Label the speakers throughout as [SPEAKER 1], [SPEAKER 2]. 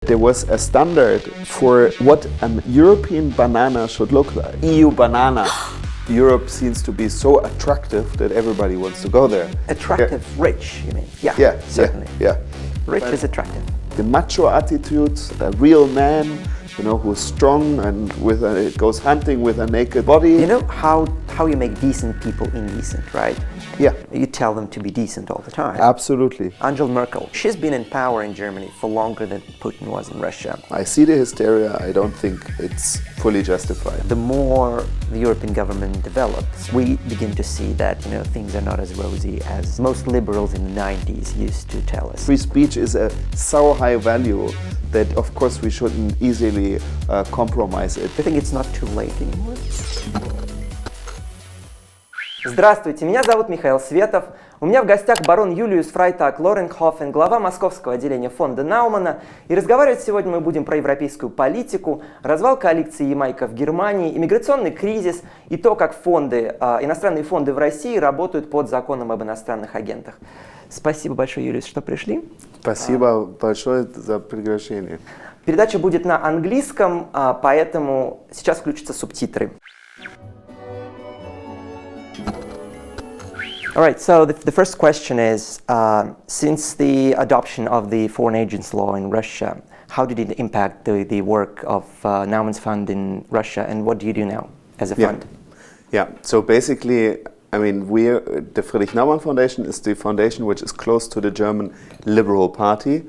[SPEAKER 1] there was a standard for what a European banana should look like. EU banana. Europe seems to be so attractive that everybody wants to go there.
[SPEAKER 2] Attractive, rich, you mean?
[SPEAKER 1] Yeah,
[SPEAKER 2] certainly.
[SPEAKER 1] Yeah.
[SPEAKER 2] Rich is attractive.
[SPEAKER 1] The macho attitude, a real man, you know, who's strong and goes hunting with a naked body.
[SPEAKER 2] You know how you make decent people indecent, right?
[SPEAKER 1] Yeah.
[SPEAKER 2] You tell them to be decent all the time.
[SPEAKER 1] Absolutely.
[SPEAKER 2] Angela Merkel, she's been in power in Germany for longer than Putin was in Russia.
[SPEAKER 1] I see the hysteria. I don't think it's fully justified.
[SPEAKER 2] The more the European government develops, we begin to see that, you know, things are not as rosy as most liberals in the 90s used to tell us.
[SPEAKER 1] Free speech is a so high value that, of course, we shouldn't easily compromise it.
[SPEAKER 2] I think it's not too late anymore. Здравствуйте, меня зовут Михаил Светов. У меня в гостях барон Юлиус Freytag-Loringhoven, глава московского отделения Фонда Науманна. И разговаривать сегодня мы будем про европейскую политику, развал коалиции Ямайка в Германии, иммиграционный кризис и то, как иностранные фонды в России работают под законом об иностранных агентах. Спасибо большое, Юлиус, что пришли.
[SPEAKER 1] Спасибо большое за приглашение.
[SPEAKER 2] Передача будет на английском, поэтому сейчас включатся субтитры. All right, so the first question is, since the adoption of the foreign agents law in Russia, how did it impact the work of Naumann's fund in Russia, and what do you do now as a fund?
[SPEAKER 1] Yeah, so basically, I mean, the Friedrich-Naumann Foundation is the foundation which is close to the German Liberal Party,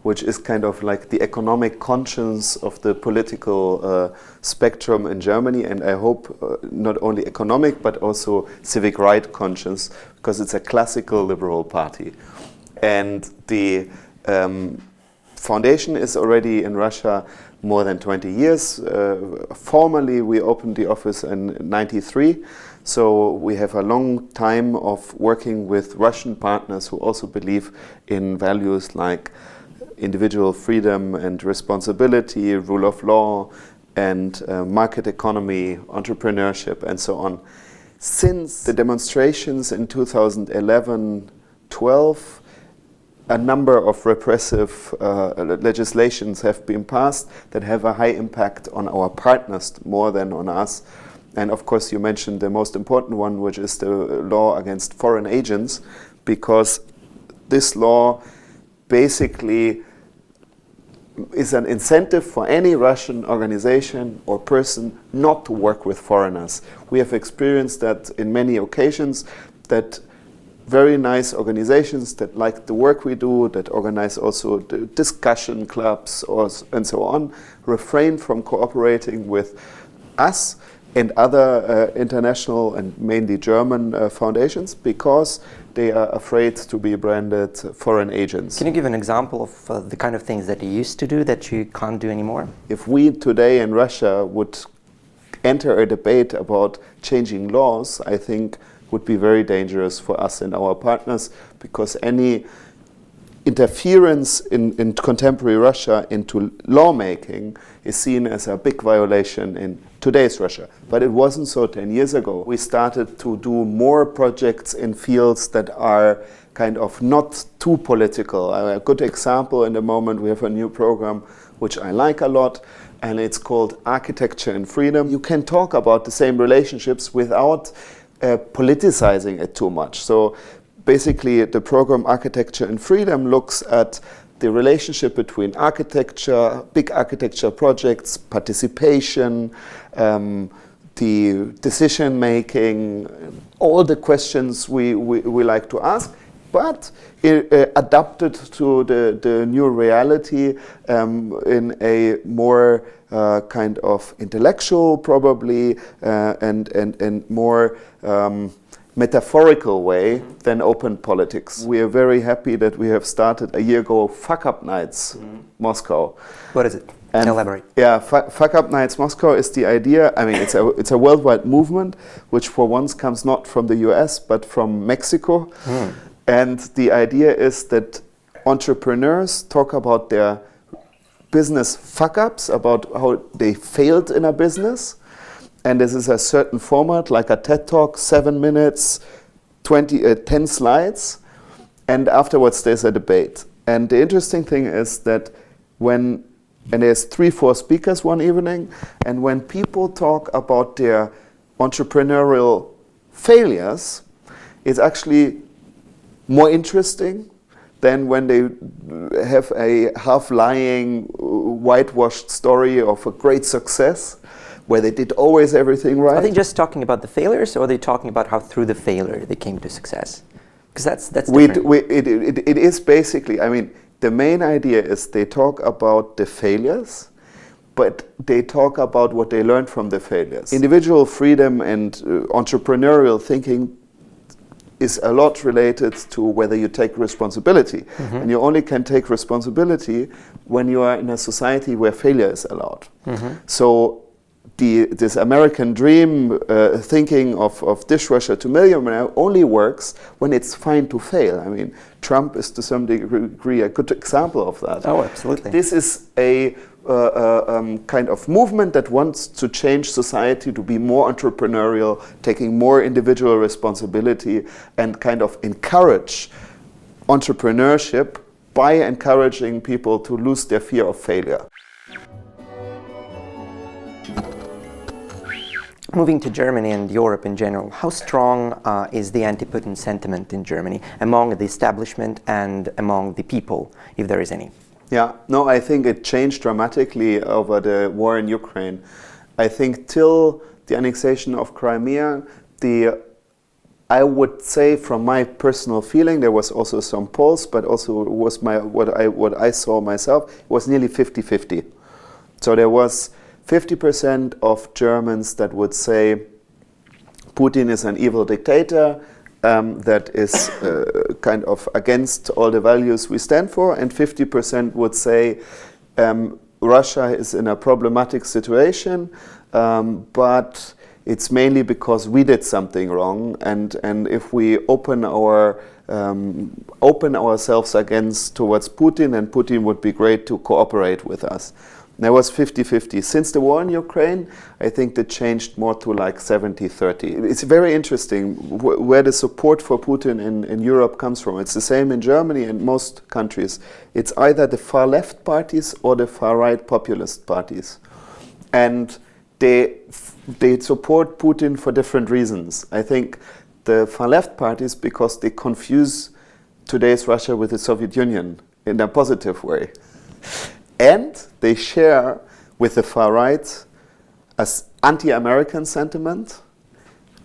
[SPEAKER 1] which is kind of like the economic conscience of the political spectrum in Germany, and I hope not only economic but also civic right conscience, because it's a classical liberal party. And the foundation is already in Russia more than 20 years. Formally, we opened the office in 1993, so we have a long time of working with Russian partners who also believe in values like individual freedom and responsibility, rule of law, and market economy, entrepreneurship, and so on. Since the demonstrations in 2011-12, a number of repressive legislations have been passed that have a high impact on our partners more than on us. And of course, you mentioned the most important one, which is the law against foreign agents, because this law basically is an incentive for any Russian organization or person not to work with foreigners. We have experienced that in many occasions, that very nice organizations that like the work we do, that organize also the discussion clubs and so on, refrain from cooperating with us and other international and mainly German foundations because they are afraid to be branded foreign agents.
[SPEAKER 2] Can you give an example of the kind of things that you used to do that you can't do anymore?
[SPEAKER 1] If we today in Russia would enter a debate about changing laws, I think would be very dangerous for us and our partners, because any interference in contemporary Russia into lawmaking is seen as a big violation in today's Russia. But it wasn't so 10 years ago. We started to do more projects in fields that are kind of not too political. A good example in the moment, we have a new program which I like a lot, and it's called Architecture and Freedom. You can talk about the same relationships without politicizing it too much. So basically, the program Architecture and Freedom looks at the relationship between architecture, big architecture projects, participation, the decision making, all the questions we like to ask, but adapted to the new reality in a more kind of intellectual, probably, and more metaphorical way than open politics. We are very happy that we have started a year ago Fuck Up Nights Moscow.
[SPEAKER 2] What is it? And elaborate.
[SPEAKER 1] Yeah, Fuck Up Nights Moscow is the idea. I mean, it's a worldwide movement, which for once comes not from the US but from Mexico. And the idea is that entrepreneurs talk about their business fuck-ups, about how they failed in a business. And this is a certain format, like a TED Talk, 7 minutes, 10 slides, and afterwards there's a debate. And the interesting thing is that when and there's 3-4 speakers one evening, and when people talk about their entrepreneurial failures, it's actually more interesting than when they have a half-lying, whitewashed story of a great success, where they did always everything right.
[SPEAKER 2] Are they just talking about the failures, or are they talking about how through the failure they came to success? Because that's different.
[SPEAKER 1] It is basically, I mean, the main idea is they talk about the failures, but they talk about what they learned from the failures. Individual freedom and entrepreneurial thinking is a lot related to whether you take responsibility. Mm-hmm. And you only can take responsibility when you are in a society where failure is allowed. Mm-hmm. So this American dream thinking of dishwasher to millionaire only works when it's fine to fail. I mean, Trump is to some degree a good example of that.
[SPEAKER 2] Oh, absolutely.
[SPEAKER 1] This is a kind of movement that wants to change society to be more entrepreneurial, taking more individual responsibility, and kind of encourage entrepreneurship by encouraging people to lose their fear of failure.
[SPEAKER 2] Moving to Germany and Europe in general, how strong is the anti-Putin sentiment in Germany among the establishment and among the people, if there is any?
[SPEAKER 1] Yeah, no, I think it changed dramatically over the war in Ukraine. I think till the annexation of Crimea, I would say from my personal feeling, there was also some polls, but also was what I saw myself, it was nearly 50-50. So there was 50% of Germans that would say Putin is an evil dictator that is kind of against all the values we stand for, and 50% would say Russia is in a problematic situation, but it's mainly because we did something wrong, and if we open ourselves towards Putin, and Putin would be great to cooperate with us. There was 50-50. Since the war in Ukraine, I think that changed more to like 70-30. It's very interesting where the support for Putin in Europe comes from. It's the same in Germany and most countries. It's either the far left parties or the far right populist parties. And they support Putin for different reasons. I think the far left parties because they confuse today's Russia with the Soviet Union in a positive way. And they share with the far right as anti-American sentiment,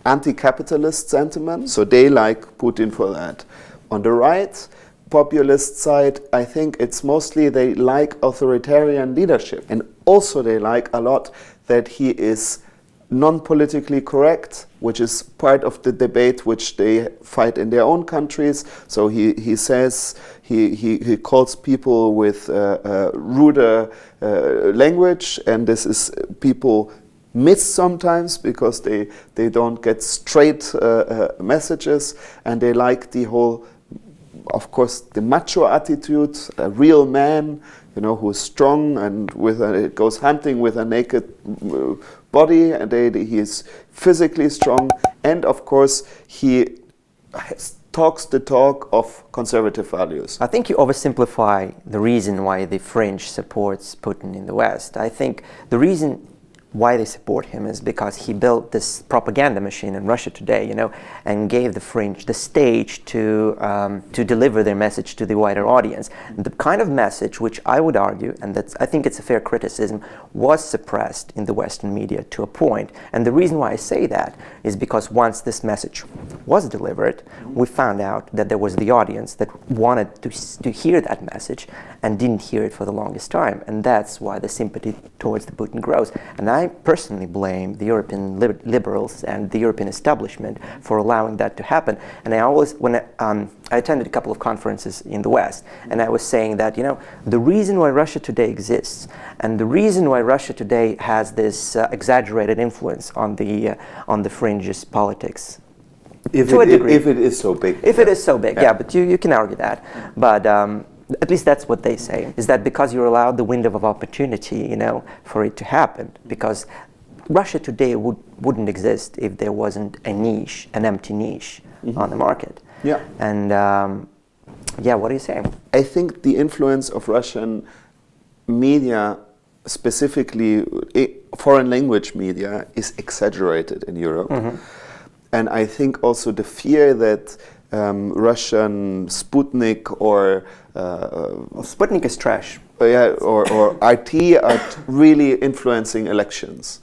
[SPEAKER 1] anti-capitalist sentiment, so they like Putin for that. On the right, populist side, I think it's mostly they like authoritarian leadership, and also they like a lot that he is non-politically correct, which is part of the debate which they fight in their own countries. So he says, he calls people with ruder language, and this is people miss sometimes because they don't get straight messages, and they like the whole, of course, the macho attitude, a real man, who's strong and goes hunting with a naked body, and he is physically strong, and of course he talks the talk of conservative values.
[SPEAKER 2] I think you oversimplify the reason why the French supports Putin in the West. I think the reason why they support him is because he built this propaganda machine in Russia today, and gave the French the stage to deliver their message to the wider audience. The kind of message which I would argue, and I think it's a fair criticism, was suppressed in the Western media to a point. And the reason why I say that is because once this message was delivered, we found out that there was the audience that wanted to hear that message and didn't hear it for the longest time. And that's why the sympathy towards the Putin grows. And I personally blame the European liberals and the European establishment for allowing that to happen. And I always, I attended a couple of conferences in the West, and I was saying that, the reason why Russia today exists, and the reason why Russia today has this exaggerated influence on the fringes politics,
[SPEAKER 1] if it is so big.
[SPEAKER 2] If it is so big, yeah, but you can argue that. But at least that's what they say, is that because you're allowed the window of opportunity, for it to happen. Because Russia today wouldn't exist if there wasn't a niche, an empty niche on the market.
[SPEAKER 1] Yeah.
[SPEAKER 2] And what do you say?
[SPEAKER 1] I think the influence of Russian media specifically foreign language media, is exaggerated in Europe. And I think also the fear that Russian Sputnik or
[SPEAKER 2] Sputnik is trash.
[SPEAKER 1] Or RT are really influencing elections.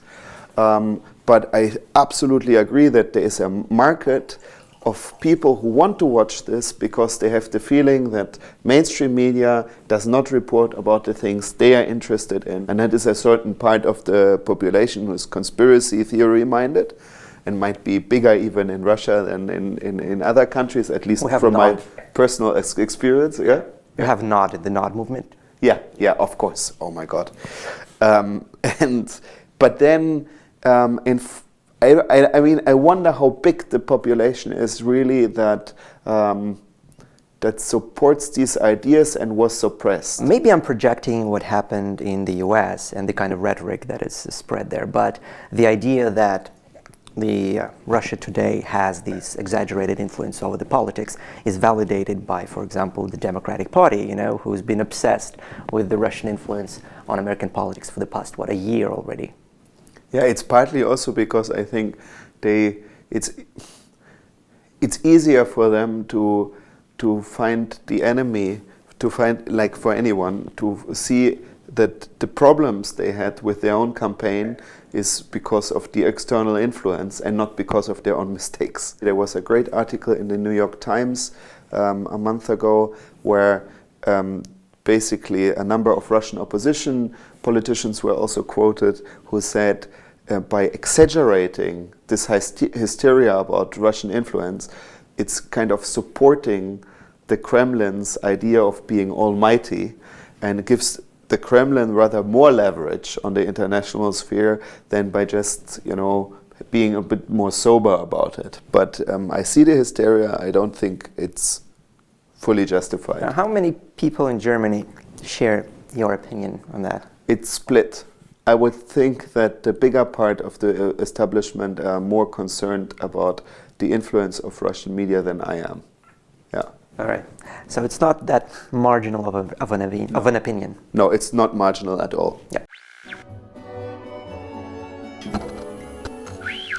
[SPEAKER 1] But I absolutely agree that there is a market of people who want to watch this because they have the feeling that mainstream media does not report about the things they are interested in. And that is a certain part of the population who is conspiracy theory minded and might be bigger even in Russia than in other countries, at least from my personal experience. Yeah?
[SPEAKER 2] You have Nod, the Nod movement.
[SPEAKER 1] Yeah, of course. Oh my God. But then I mean, I wonder how big the population is really that that supports these ideas and was suppressed.
[SPEAKER 2] Maybe I'm projecting what happened in the US and the kind of rhetoric that is spread there, but the idea that Russia today has this exaggerated influence over the politics is validated by, for example, the Democratic Party, who's been obsessed with the Russian influence on American politics for the past, a year already.
[SPEAKER 1] Yeah, it's partly also because I think it's easier for them to find the enemy, to find, like for anyone, to see that the problems they had with their own campaign is because of the external influence and not because of their own mistakes. There was a great article in the New York Times a month ago where basically a number of Russian opposition politicians were also quoted who said by exaggerating this hysteria about Russian influence, it's kind of supporting the Kremlin's idea of being almighty, and it gives the Kremlin rather more leverage on the international sphere than by just, being a bit more sober about it. But I see the hysteria. I don't think it's fully justified.
[SPEAKER 2] Now, how many people in Germany share your opinion on that?
[SPEAKER 1] It's split. I would think that the bigger part of the establishment are more concerned about the influence of Russian media than I am. Yeah.
[SPEAKER 2] All right. So it's not that marginal of an opinion.
[SPEAKER 1] No, it's not marginal at all.
[SPEAKER 2] Yeah.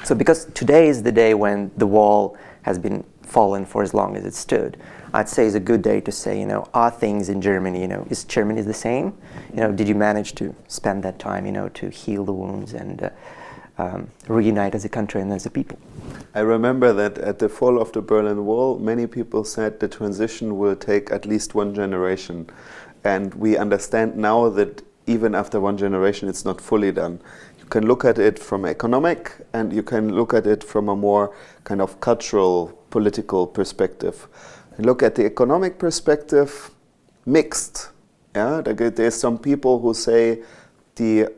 [SPEAKER 2] So because today is the day when the wall has been fallen for as long as it stood, I'd say it's a good day to say, are things in Germany, is Germany the same? Did you manage to spend that time, to heal the wounds and reunite as a country and as a people?
[SPEAKER 1] I remember that at the fall of the Berlin Wall, many people said the transition will take at least one generation. And we understand now that even after one generation, it's not fully done. You can look at it from economic, and you can look at it from a more kind of cultural, political perspective. Look at the economic perspective, mixed. Yeah, there's some people who say the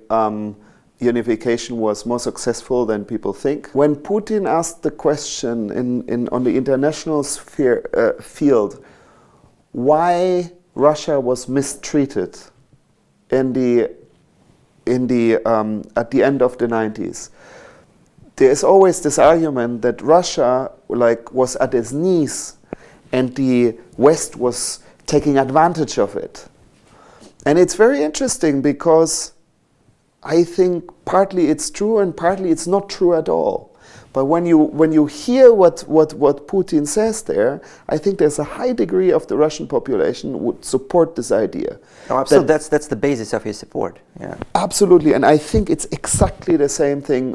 [SPEAKER 1] unification was more successful than people think. When Putin asked the question on the international field, why Russia was mistreated at the end of the 90s, there is always this argument that Russia was at its knees and the West was taking advantage of it. And it's very interesting because I think partly it's true and partly it's not true at all. But when you hear what Putin says there, I think there's a high degree of the Russian population would support this idea.
[SPEAKER 2] Oh, absolutely. That's the basis of his support. Yeah.
[SPEAKER 1] Absolutely, and I think it's exactly the same thing,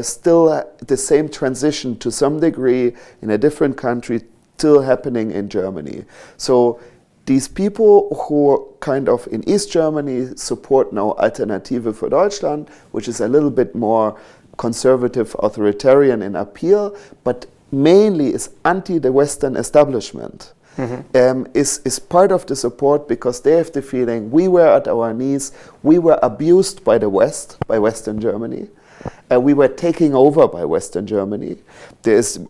[SPEAKER 1] still the same transition to some degree in a different country, still happening in Germany. So these people who kind of in East Germany support now Alternative für Deutschland, which is a little bit more conservative, authoritarian in appeal, but mainly is anti the Western establishment, is part of the support because they have the feeling we were at our knees, we were abused by the West, by Western Germany. We were taken over by Western Germany.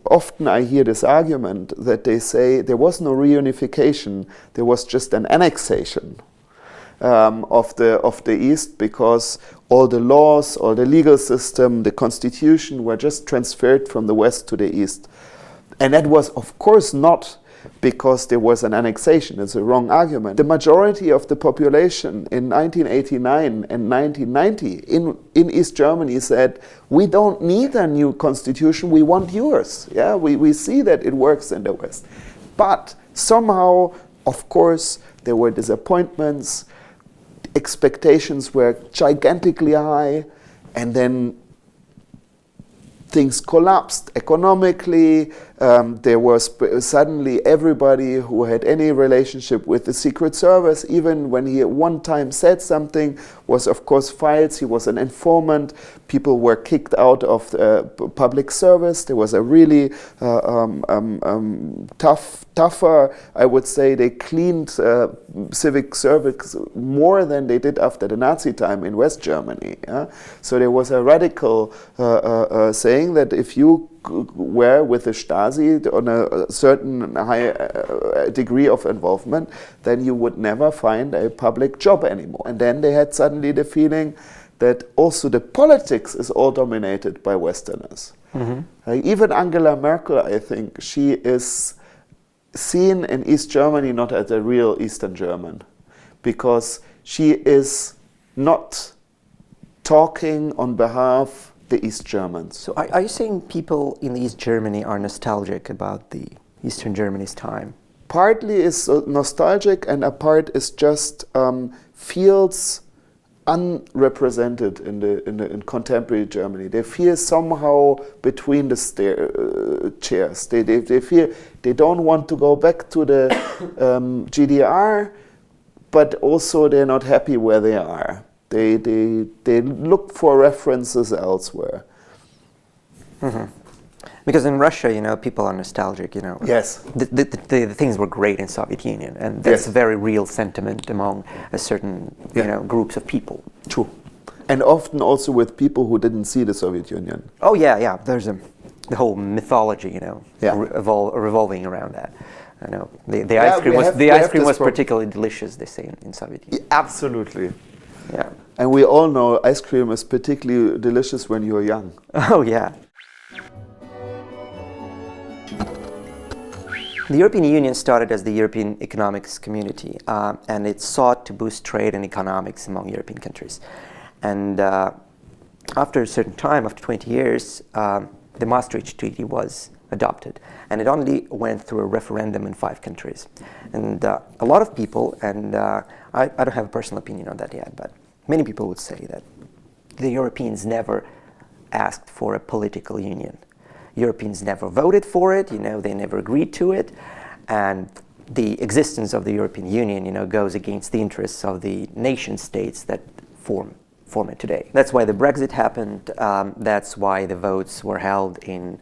[SPEAKER 1] Often I hear this argument that they say there was no reunification, there was just an annexation of the East because all the laws, all the legal system, the constitution were just transferred from the West to the East. And that was of course not because there was an annexation. It's a wrong argument. The majority of the population in 1989 and 1990 in East Germany said, we don't need a new constitution, we want yours. Yeah, we see that it works in the West. But somehow, of course, there were disappointments, expectations were gigantically high, and then things collapsed economically. There was suddenly everybody who had any relationship with the Secret Service, even when he at one time said something, was of course filed. He was an informant. People were kicked out of public service. There was a really tougher, I would say, they cleaned civic service more than they did after the Nazi time in West Germany. Yeah? So there was a radical saying that if you were with the Stasi on a certain high degree of involvement, then you would never find a public job anymore. And then they had suddenly the feeling that also the politics is all dominated by Westerners. Even Angela Merkel, I think, she is seen in East Germany not as a real Eastern German, because she is not talking on behalf the East Germans.
[SPEAKER 2] So are you saying people in East Germany are nostalgic about the Eastern Germany's time?
[SPEAKER 1] Partly is nostalgic, and a part is just feels unrepresented in contemporary Germany. They feel somehow between the chairs. They feel they don't want to go back to the GDR, but also they're not happy where they are. They look for references elsewhere.
[SPEAKER 2] Because in Russia, you know, people are nostalgic. You know,
[SPEAKER 1] yes,
[SPEAKER 2] the things were great in Soviet Union, and that's a very real sentiment among a certain groups of people.
[SPEAKER 1] True, and often also with people who didn't see the Soviet Union.
[SPEAKER 2] Oh yeah. There's the whole mythology, you know, revolving around that. I know the ice cream was particularly delicious, they say in Soviet Union.
[SPEAKER 1] Yeah, absolutely.
[SPEAKER 2] Yeah.
[SPEAKER 1] And we all know ice cream is particularly delicious when you're young.
[SPEAKER 2] Oh, yeah. The European Union started as the European Economics Community, and it sought to boost trade and economics among European countries. And after a certain time, after 20 years, the Maastricht Treaty was adopted, and it only went through a referendum in 5 countries. And a lot of people, and I don't have a personal opinion on that yet, but many people would say that the Europeans never asked for a political union. Europeans never voted for it, you know, they never agreed to it, and the existence of the European Union, you know, goes against the interests of the nation states that form it today. That's why the Brexit happened, that's why the votes were held in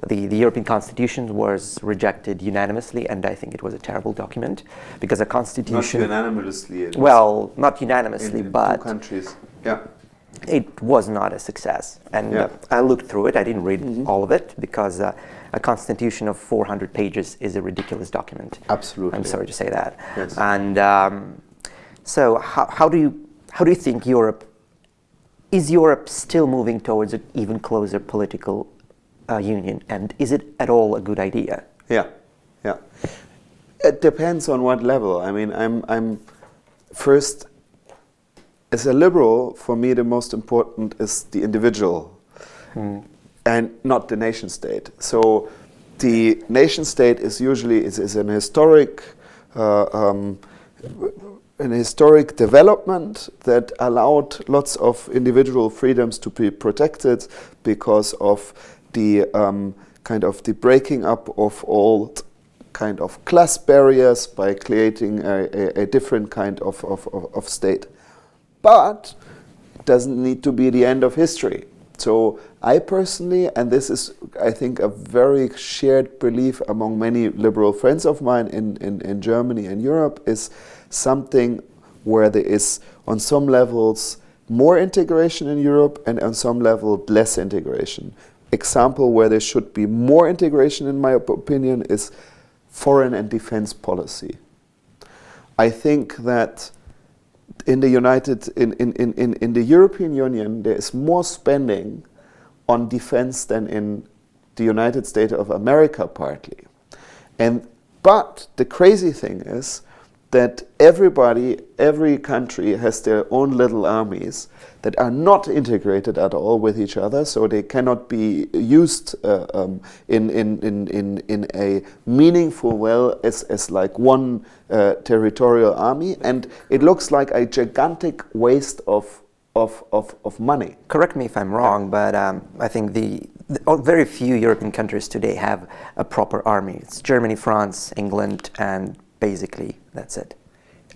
[SPEAKER 2] the European Constitution was rejected unanimously, and I think it was a terrible document, because a constitution...
[SPEAKER 1] Not unanimously.
[SPEAKER 2] Well, not unanimously, but...
[SPEAKER 1] 2 countries, yeah.
[SPEAKER 2] It was not a success. And I looked through it, I didn't read all of it, because a constitution of 400 pages is a ridiculous document.
[SPEAKER 1] Absolutely.
[SPEAKER 2] I'm sorry to say that.
[SPEAKER 1] Yes.
[SPEAKER 2] And so how do you think is Europe still moving towards an even closer political union, and is it at all a good idea?
[SPEAKER 1] Yeah. It depends on what level. I mean, I'm first, as a liberal, for me the most important is the individual, and not the nation state. So the nation state is usually is an historic development that allowed lots of individual freedoms to be protected because of the kind of the breaking up of all kind of class barriers by creating a different kind of state. But it doesn't need to be the end of history. So I personally, and this is I think a very shared belief among many liberal friends of mine in Germany and Europe, is something where there is on some levels more integration in Europe and on some level less integration. Example where there should be more integration, in my opinion, is foreign and defense policy. I think that in the European Union there is more spending on defense than in the United States of America partly. And But the crazy thing is that every country has their own little armies that are not integrated at all with each other, so they cannot be used in a meaningful way as like one territorial army, and it looks like a gigantic waste of money.
[SPEAKER 2] Correct me if I'm wrong, but I think very few European countries today have a proper army. It's Germany, France, England, and basically that's it.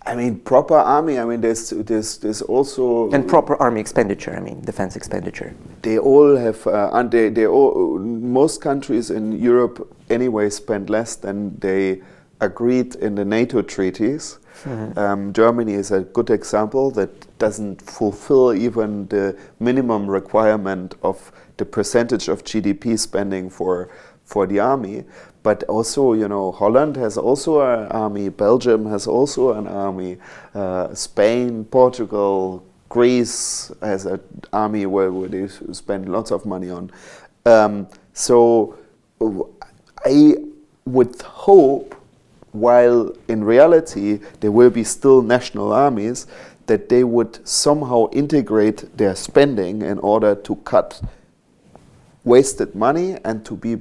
[SPEAKER 1] I mean, proper army. I mean, there's also
[SPEAKER 2] and proper army expenditure. I mean, defense expenditure.
[SPEAKER 1] They all have, and they all, most countries in Europe anyway spend less than they agreed in the NATO treaties. Mm-hmm. Germany is a good example that doesn't fulfill even the minimum requirement of the percentage of GDP spending for the army. But also, Holland has also an army, Belgium has also an army, Spain, Portugal, Greece has an army where they spend lots of money on. So I would hope, while in reality there will be still national armies, that they would somehow integrate their spending in order to cut wasted money and to be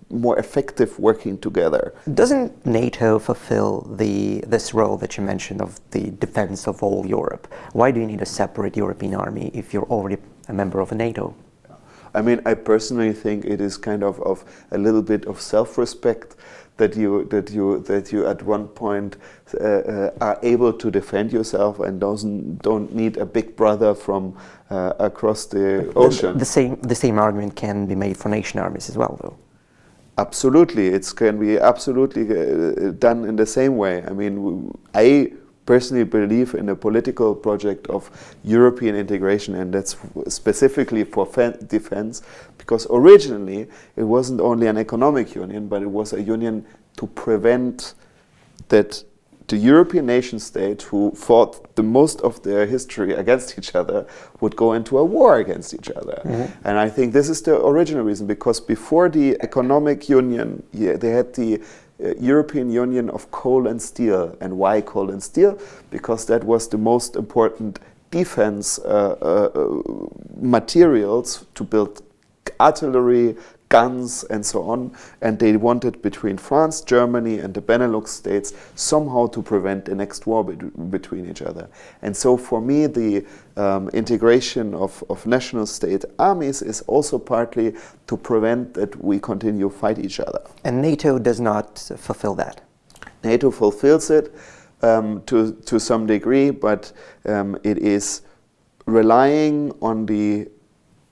[SPEAKER 1] more effective working together.
[SPEAKER 2] Doesn't NATO fulfill this role that you mentioned of the defense of all Europe? Why do you need a separate European army if you're already a member of NATO?
[SPEAKER 1] I mean, I personally think it is kind of a little bit of self-respect that you at one point are able to defend yourself and don't need a big brother from across the ocean.
[SPEAKER 2] The same argument can be made for nation armies as well, though.
[SPEAKER 1] Absolutely, it can be absolutely done in the same way. I mean, I personally believe in a political project of European integration, and that's specifically for defense, because originally it wasn't only an economic union, but it was a union to prevent that the European nation state, who fought the most of their history against each other, would go into a war against each other. Mm-hmm. And I think this is the original reason, because before the economic union, they had the European Union of coal and steel. And why coal and steel? Because that was the most important defense materials to build artillery, guns and so on, and they wanted between France, Germany and the Benelux states somehow to prevent the next war between each other. And so for me the integration of national state armies is also partly to prevent that we continue to fight each other.
[SPEAKER 2] And NATO does not fulfill that?
[SPEAKER 1] NATO fulfills it to some degree, but it is relying on the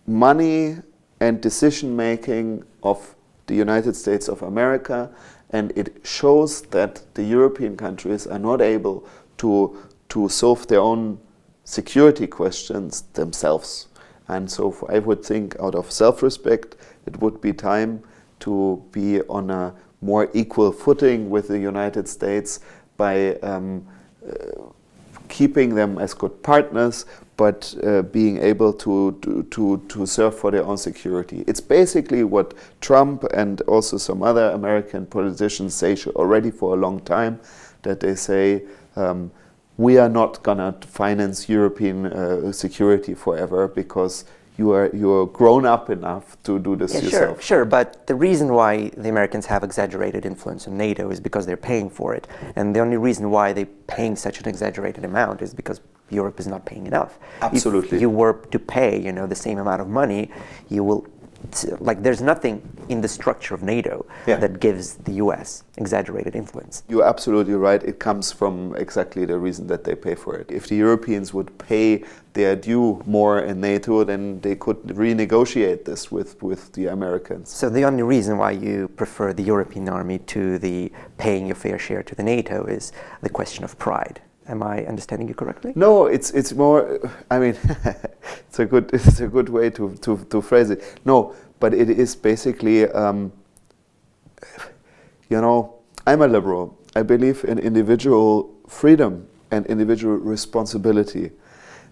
[SPEAKER 1] money and decision-making of the United States of America, and it shows that the European countries are not able to solve their own security questions themselves. And so I would think, out of self-respect, it would be time to be on a more equal footing with the United States by keeping them as good partners, but being able to serve for their own security. It's basically what Trump and also some other American politicians say already for a long time, that they say, we are not gonna finance European security forever because you're grown up enough to do this yourself.
[SPEAKER 2] Sure, but the reason why the Americans have exaggerated influence in NATO is because they're paying for it. And the only reason why they're paying such an exaggerated amount is because Europe is not paying enough.
[SPEAKER 1] Absolutely.
[SPEAKER 2] If you were to pay, the same amount of money, you will, there's nothing in the structure of NATO that gives the US exaggerated influence.
[SPEAKER 1] You're absolutely right. It comes from exactly the reason that they pay for it. If the Europeans would pay their due more in NATO, then they could renegotiate this with the Americans.
[SPEAKER 2] So the only reason why you prefer the European army to the paying your fair share to the NATO is the question of pride. Am I understanding you correctly?
[SPEAKER 1] No, it's more. I mean, it's a good way to phrase it. No, but it is basically. I'm a liberal. I believe in individual freedom and individual responsibility,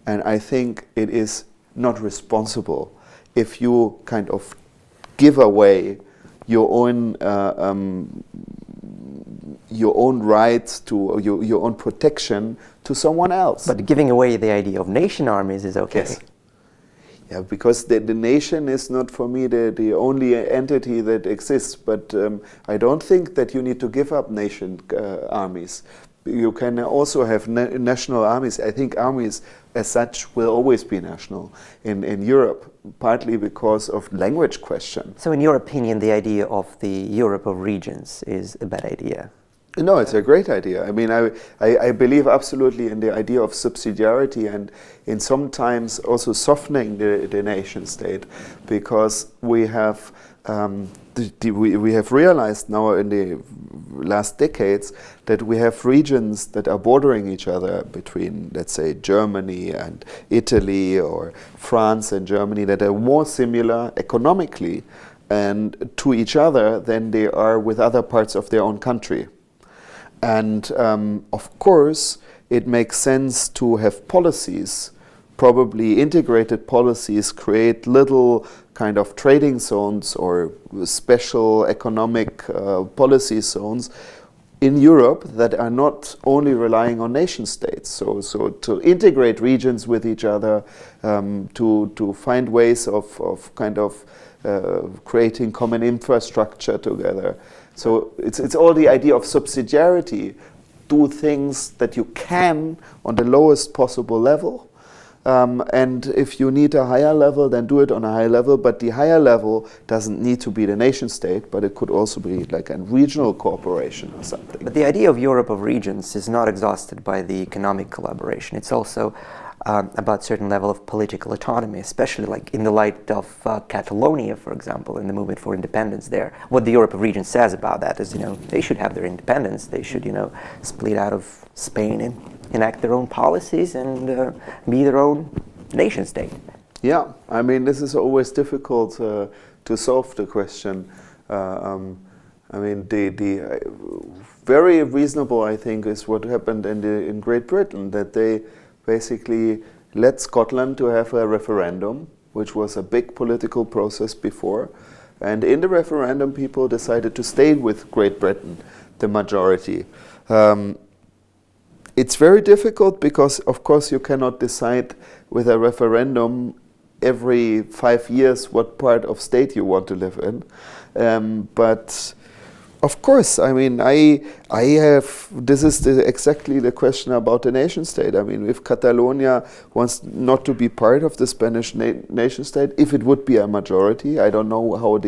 [SPEAKER 1] and I think it is not responsible if you kind of give away your own your own rights, to your own protection to someone else.
[SPEAKER 2] But giving away the idea of nation armies is okay.
[SPEAKER 1] Yes. Yeah, because the nation is not, for me, the only entity that exists. But I don't think that you need to give up nation armies. You can also have national armies. I think armies as such will always be national in Europe, partly because of language question.
[SPEAKER 2] So in your opinion, the idea of the Europe of regions is a bad idea?
[SPEAKER 1] No, it's a great idea. I mean, I believe absolutely in the idea of subsidiarity and in sometimes also softening the nation state, because we have we have realized now in the last decades that we have regions that are bordering each other between, let's say, Germany and Italy, or France and Germany, that are more similar economically and to each other than they are with other parts of their own country. And of course, it makes sense to have policies, probably integrated policies, create little kind of trading zones or special economic policy zones in Europe that are not only relying on nation states. So to integrate regions with each other, to find ways of kind of creating common infrastructure together. So it's all the idea of subsidiarity. Do things that you can on the lowest possible level. And if you need a higher level, then do it on a higher level. But the higher level doesn't need to be the nation state, but it could also be like a regional cooperation or something.
[SPEAKER 2] But the idea of Europe of regions is not exhausted by the economic collaboration. It's also about certain level of political autonomy, especially like in the light of Catalonia, for example, in the movement for independence there. What the Europe of regions says about that is, they should have their independence. They should, split out of Spain and enact their own policies and be their own nation state.
[SPEAKER 1] Yeah, I mean, this is always difficult to solve the question. I mean, the very reasonable, I think, is what happened in Great Britain, that they basically let Scotland to have a referendum, which was a big political process before. And in the referendum, people decided to stay with Great Britain, the majority. It's very difficult because, of course, you cannot decide with a referendum every 5 years what part of state you want to live in. But of course, I mean, I have, this is exactly the question about the nation state. I mean, if Catalonia wants not to be part of the Spanish nation state, if it would be a majority, I don't know how it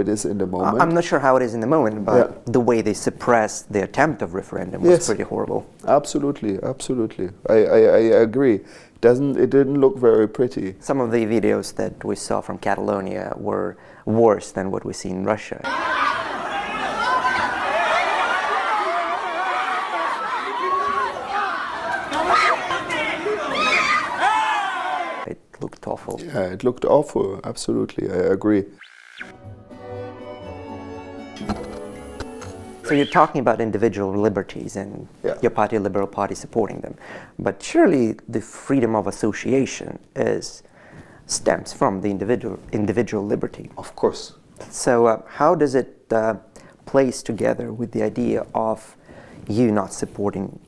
[SPEAKER 1] is in the moment.
[SPEAKER 2] I'm not sure how it is in the moment, but the way they suppressed the attempt of referendum was pretty horrible.
[SPEAKER 1] Absolutely, absolutely. I agree. It didn't look very pretty.
[SPEAKER 2] Some of the videos that we saw from Catalonia were worse than what we see in Russia. It looked awful.
[SPEAKER 1] Yeah, it looked awful, absolutely, I agree.
[SPEAKER 2] So you're talking about individual liberties and your party, Liberal Party, supporting them. But surely the freedom of association stems from the individual liberty.
[SPEAKER 1] Of course.
[SPEAKER 2] So how does it place together with the idea of you not supporting,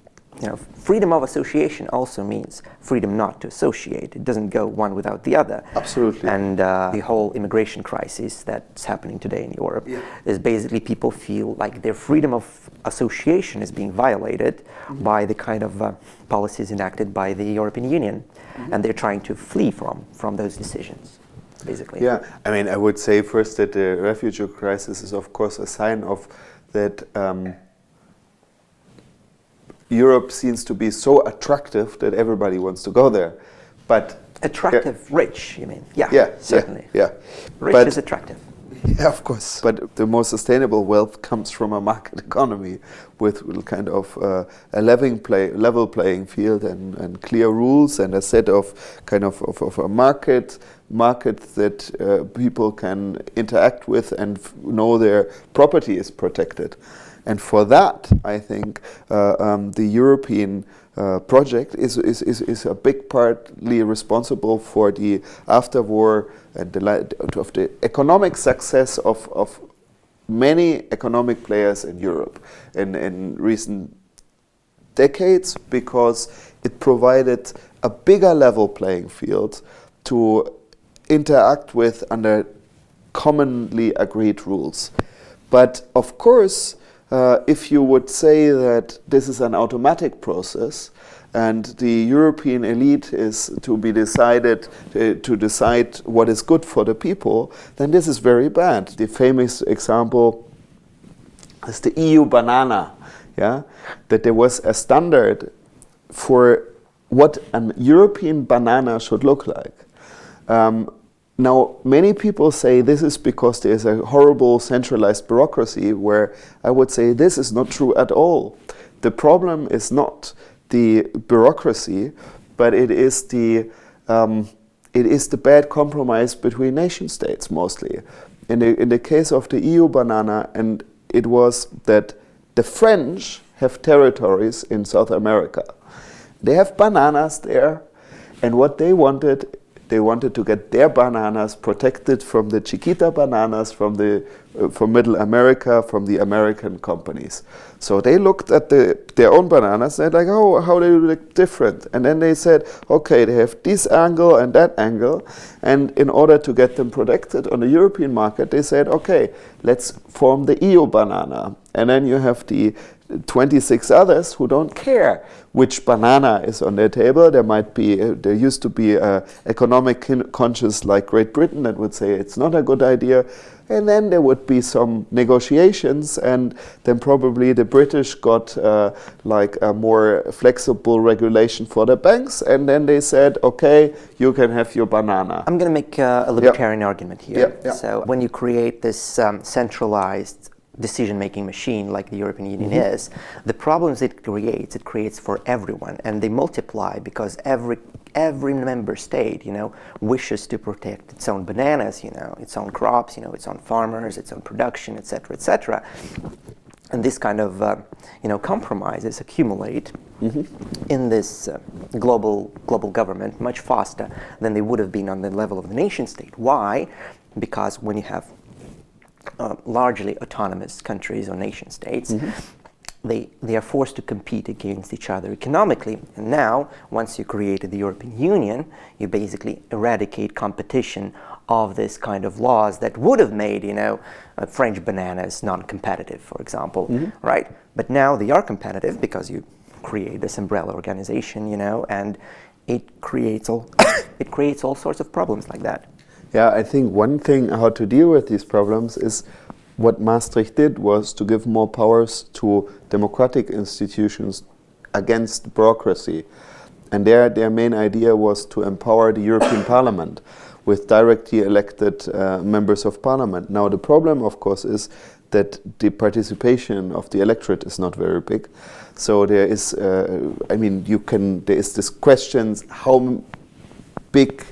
[SPEAKER 2] freedom of association also means freedom not to associate. It doesn't go one without the other.
[SPEAKER 1] Absolutely.
[SPEAKER 2] And the whole immigration crisis that's happening today in Europe is basically people feel like their freedom of association is being violated by the kind of policies enacted by the European Union. And they're trying to flee from those decisions, basically.
[SPEAKER 1] Yeah, I mean, I would say first that the refugee crisis is, of course, a sign of that Europe seems to be so attractive that everybody wants to go there. But
[SPEAKER 2] attractive, rich, you mean? Yeah, certainly.
[SPEAKER 1] Yeah.
[SPEAKER 2] Rich is attractive.
[SPEAKER 1] Yeah, of course. But the most sustainable wealth comes from a market economy with kind of a level playing field and clear rules and a set of kind of a market that people can interact with and know their property is protected. And for that, I think the European project is a big partly responsible for the after-war and of the economic success of many economic players in Europe in recent decades, because it provided a bigger level playing field to interact with under commonly agreed rules. But of course, if you would say that this is an automatic process and the European elite is to be decided to decide what is good for the people, then this is very bad. The famous example is the EU banana, yeah? That there was a standard for what an European banana should look like. Now, many people say this is because there is a horrible centralized bureaucracy, where I would say this is not true at all. The problem is not the bureaucracy, but it is the bad compromise between nation states mostly. In the case of the EU banana, and it was that the French have territories in South America. They have bananas there, and what they wanted to get their bananas protected from the Chiquita bananas from Middle America, from the American companies. So they looked at their own bananas and they're like, oh, how they look different. And then they said, okay, they have this angle and that angle. And in order to get them protected on the European market, they said, okay, let's form the EU banana. And then you have the 26 others who don't care which banana is on their table. There used to be economic conscious like Great Britain that would say it's not a good idea. And then there would be some negotiations, and then probably the British got like a more flexible regulation for the banks, and then they said, okay, you can have your banana.
[SPEAKER 2] I'm going to make a libertarian argument here.
[SPEAKER 1] Yeah.
[SPEAKER 2] So when you create this centralized decision-making machine like the European Union is, the problems it creates for everyone, and they multiply because every member state, wishes to protect its own bananas, its own crops, its own farmers, its own production, etc., etc. And this kind of, compromises accumulate in this global government much faster than they would have been on the level of the nation state. Why? Because when you have largely autonomous countries or nation states, they are forced to compete against each other economically. And now, once you created the European Union, you basically eradicate competition of this kind of laws that would have made, French bananas non-competitive, for example, right? But now they are competitive because you create this umbrella organization, and it creates all sorts of problems like that.
[SPEAKER 1] Yeah, I think one thing how to deal with these problems is what Maastricht did was to give more powers to democratic institutions against bureaucracy. And their main idea was to empower the European Parliament with directly elected members of Parliament. Now the problem, of course, is that the participation of the electorate is not very big. So there is, there is this question, how big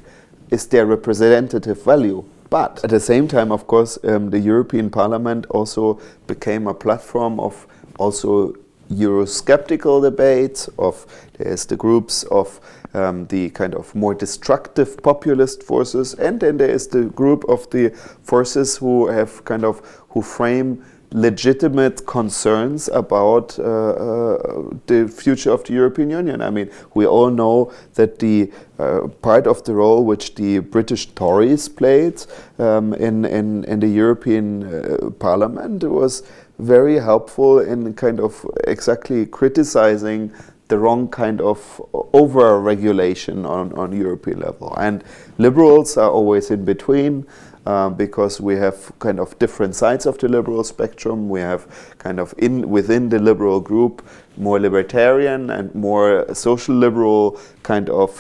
[SPEAKER 1] is their representative value? But at the same time, of course, the European Parliament also became a platform of also Eurosceptical debates, there's the groups of the kind of more destructive populist forces, and then there is the group of the forces who frame legitimate concerns about the future of the European Union. I mean, we all know that the part of the role which the British Tories played in the European Parliament was very helpful in kind of exactly criticizing the wrong kind of over-regulation on European level. And liberals are always in between, because we have kind of different sides of the liberal spectrum. We have kind of within the liberal group more libertarian and more social liberal kind of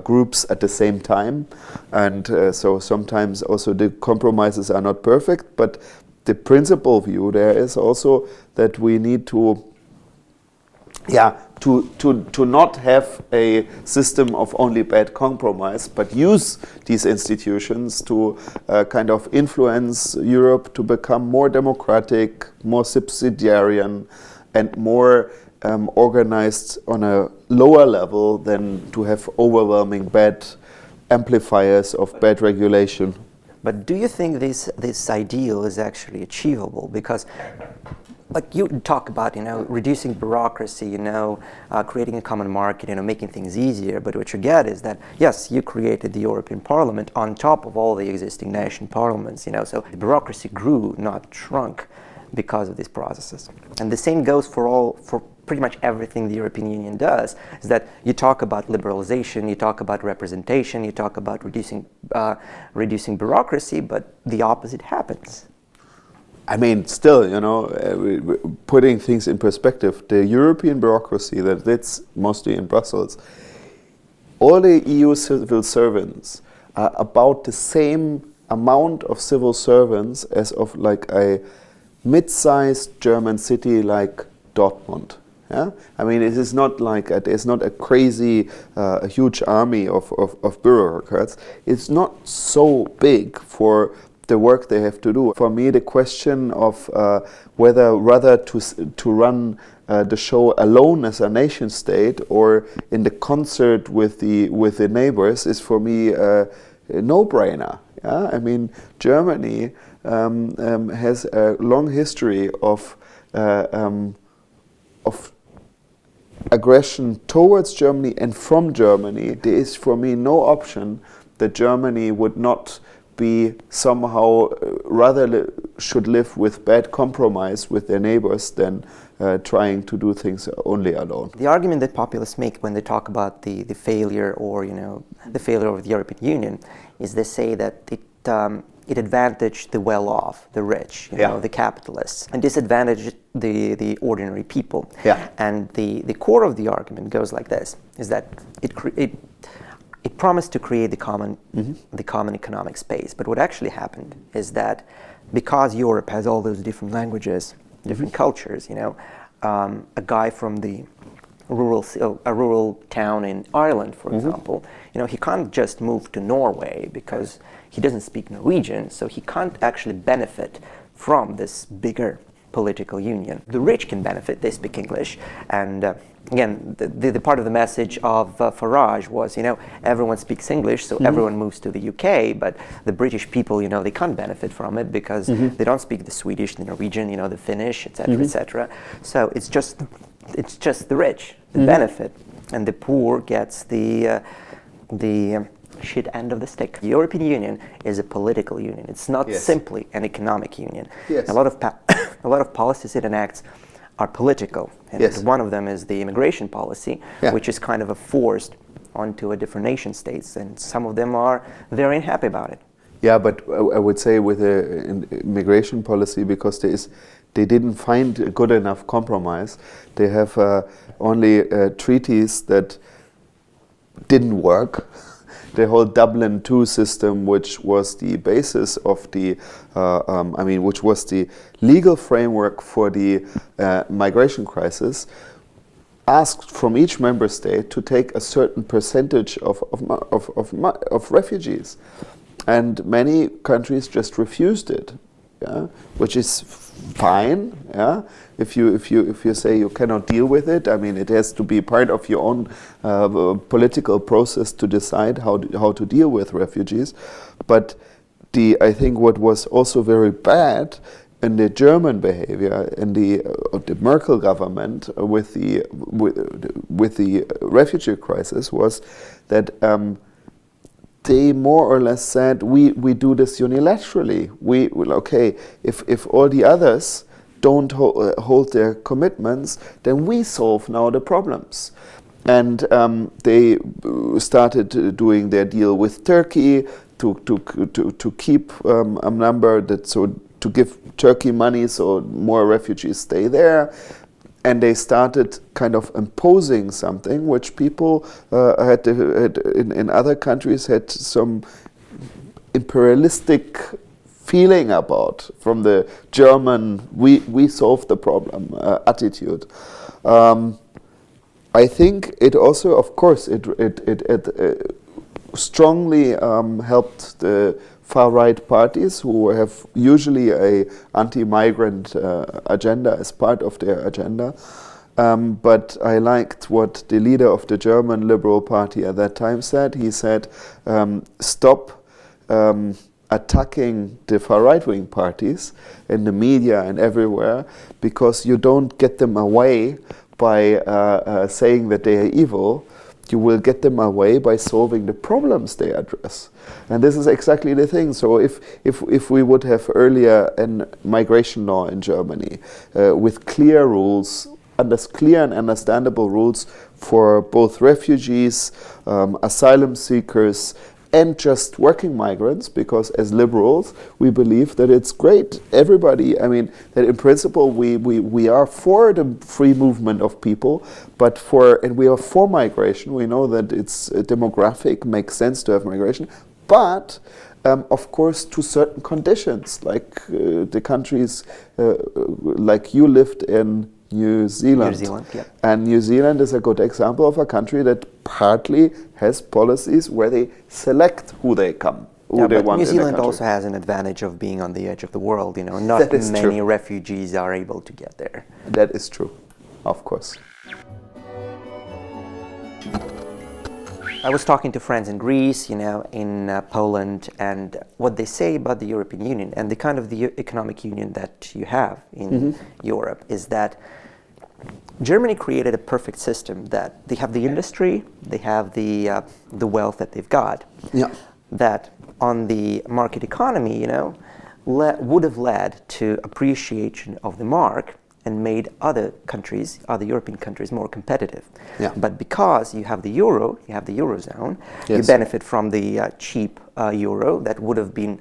[SPEAKER 1] groups at the same time. And so sometimes also the compromises are not perfect, but the principal view there is also that we need to not have a system of only bad compromise, but use these institutions to kind of influence Europe to become more democratic, more subsidiarian, and more organized on a lower level than to have overwhelming bad amplifiers of bad regulation.
[SPEAKER 2] But do you think this ideal is actually achievable? Because like you talk about, reducing bureaucracy, creating a common market, making things easier. But what you get is that, yes, you created the European Parliament on top of all the existing nation parliaments, so the bureaucracy grew, not shrunk, because of these processes. And the same goes for pretty much everything the European Union does, is that you talk about liberalization, you talk about representation, you talk about reducing bureaucracy, but the opposite happens.
[SPEAKER 1] I mean, still, putting things in perspective, the European bureaucracy that's mostly in Brussels, all the EU civil servants are about the same amount of civil servants as of like a mid-sized German city like Dortmund. Yeah? I mean, it is not like there's not a crazy, a huge army of bureaucrats. It's not so big for the work they have to do. For me, the question of whether rather to run the show alone as a nation state or in the concert with the neighbors is for me a no-brainer. Yeah? I mean, Germany has a long history of aggression towards Germany and from Germany. There is for me no option that Germany would not be somehow should live with bad compromise with their neighbors than trying to do things only alone.
[SPEAKER 2] The argument that populists make when they talk about the failure or the failure of the European Union is they say that it advantaged the well-off, the rich, the capitalists, and disadvantaged the ordinary people.
[SPEAKER 1] Yeah.
[SPEAKER 2] And the core of the argument goes like this: is that it promised to create the common economic space. But what actually happened is that because Europe has all those different languages, different cultures, a guy from the rural town in Ireland, for example, he can't just move to Norway because he doesn't speak Norwegian, so he can't actually benefit from this bigger political union. The rich can benefit, they speak English, and again, the part of the message of Farage was, everyone speaks English, so everyone moves to the UK, but the British people, they can't benefit from it because they don't speak the Swedish, the Norwegian, the Finnish, etc., etc. So it's just the rich that benefit, and the poor gets the shit end of the stick. The European Union is a political union. It's not simply an economic union.
[SPEAKER 1] Yes.
[SPEAKER 2] A lot of policies it enacts are political, and one of them is the immigration policy, which is kind of forced onto a different nation states, and some of them are very unhappy about it.
[SPEAKER 1] Yeah, but I would say with the immigration policy, because they didn't find a good enough compromise. They have only treaties that didn't work. The whole Dublin II system, which was the basis of the, which was the legal framework for the migration crisis, asked from each member state to take a certain percentage of refugees, and many countries just refused it, which is fine. If you say you cannot deal with it, I mean, it has to be part of your own political process to decide how to deal with refugees. But I think what was also very bad in the German behavior in the Merkel government with the refugee crisis was that they more or less said we do this unilaterally. If all the others don't hold their commitments, then we solve now the problems. And they started doing their deal with Turkey to keep a number to give Turkey money so more refugees stay there. And they started kind of imposing something which people had in other countries had some imperialistic feeling about from the German we solved the problem attitude. I think it also, of course, it strongly helped the far-right parties who have usually a anti-migrant agenda as part of their agenda. But I liked what the leader of the German Liberal Party at that time said. He said, stop attacking the far right-wing parties in the media and everywhere, because you don't get them away by saying that they are evil. You will get them away by solving the problems they address. And this is exactly the thing. So if we would have earlier a migration law in Germany with clear rules, clear and understandable rules for both refugees, asylum seekers, and just working migrants, because as liberals we believe that it's great. Everybody, I mean, that in principle we are for the free movement of people, and we are for migration. We know that it's demographic, makes sense to have migration, but of course to certain conditions, like the countries like you lived in New Zealand.
[SPEAKER 2] Yeah.
[SPEAKER 1] And New Zealand is a good example of a country that partly has policies where they select who they come, who they want.
[SPEAKER 2] New Zealand
[SPEAKER 1] in the
[SPEAKER 2] also has an advantage of being on the edge of the world. You know, not many refugees are able to get there.
[SPEAKER 1] That is true, of course.
[SPEAKER 2] I was talking to friends in Greece, you know, in Poland, and what they say about the European Union and the kind of the economic union that you have in Europe is that Germany created a perfect system, that they have the industry, they have the wealth that they've got, that on the market economy, you know, would have led to appreciation of the mark and made other countries, other European countries, more competitive.
[SPEAKER 1] Yeah.
[SPEAKER 2] But because you have the euro, you have the eurozone, you benefit from the cheap euro that would have been,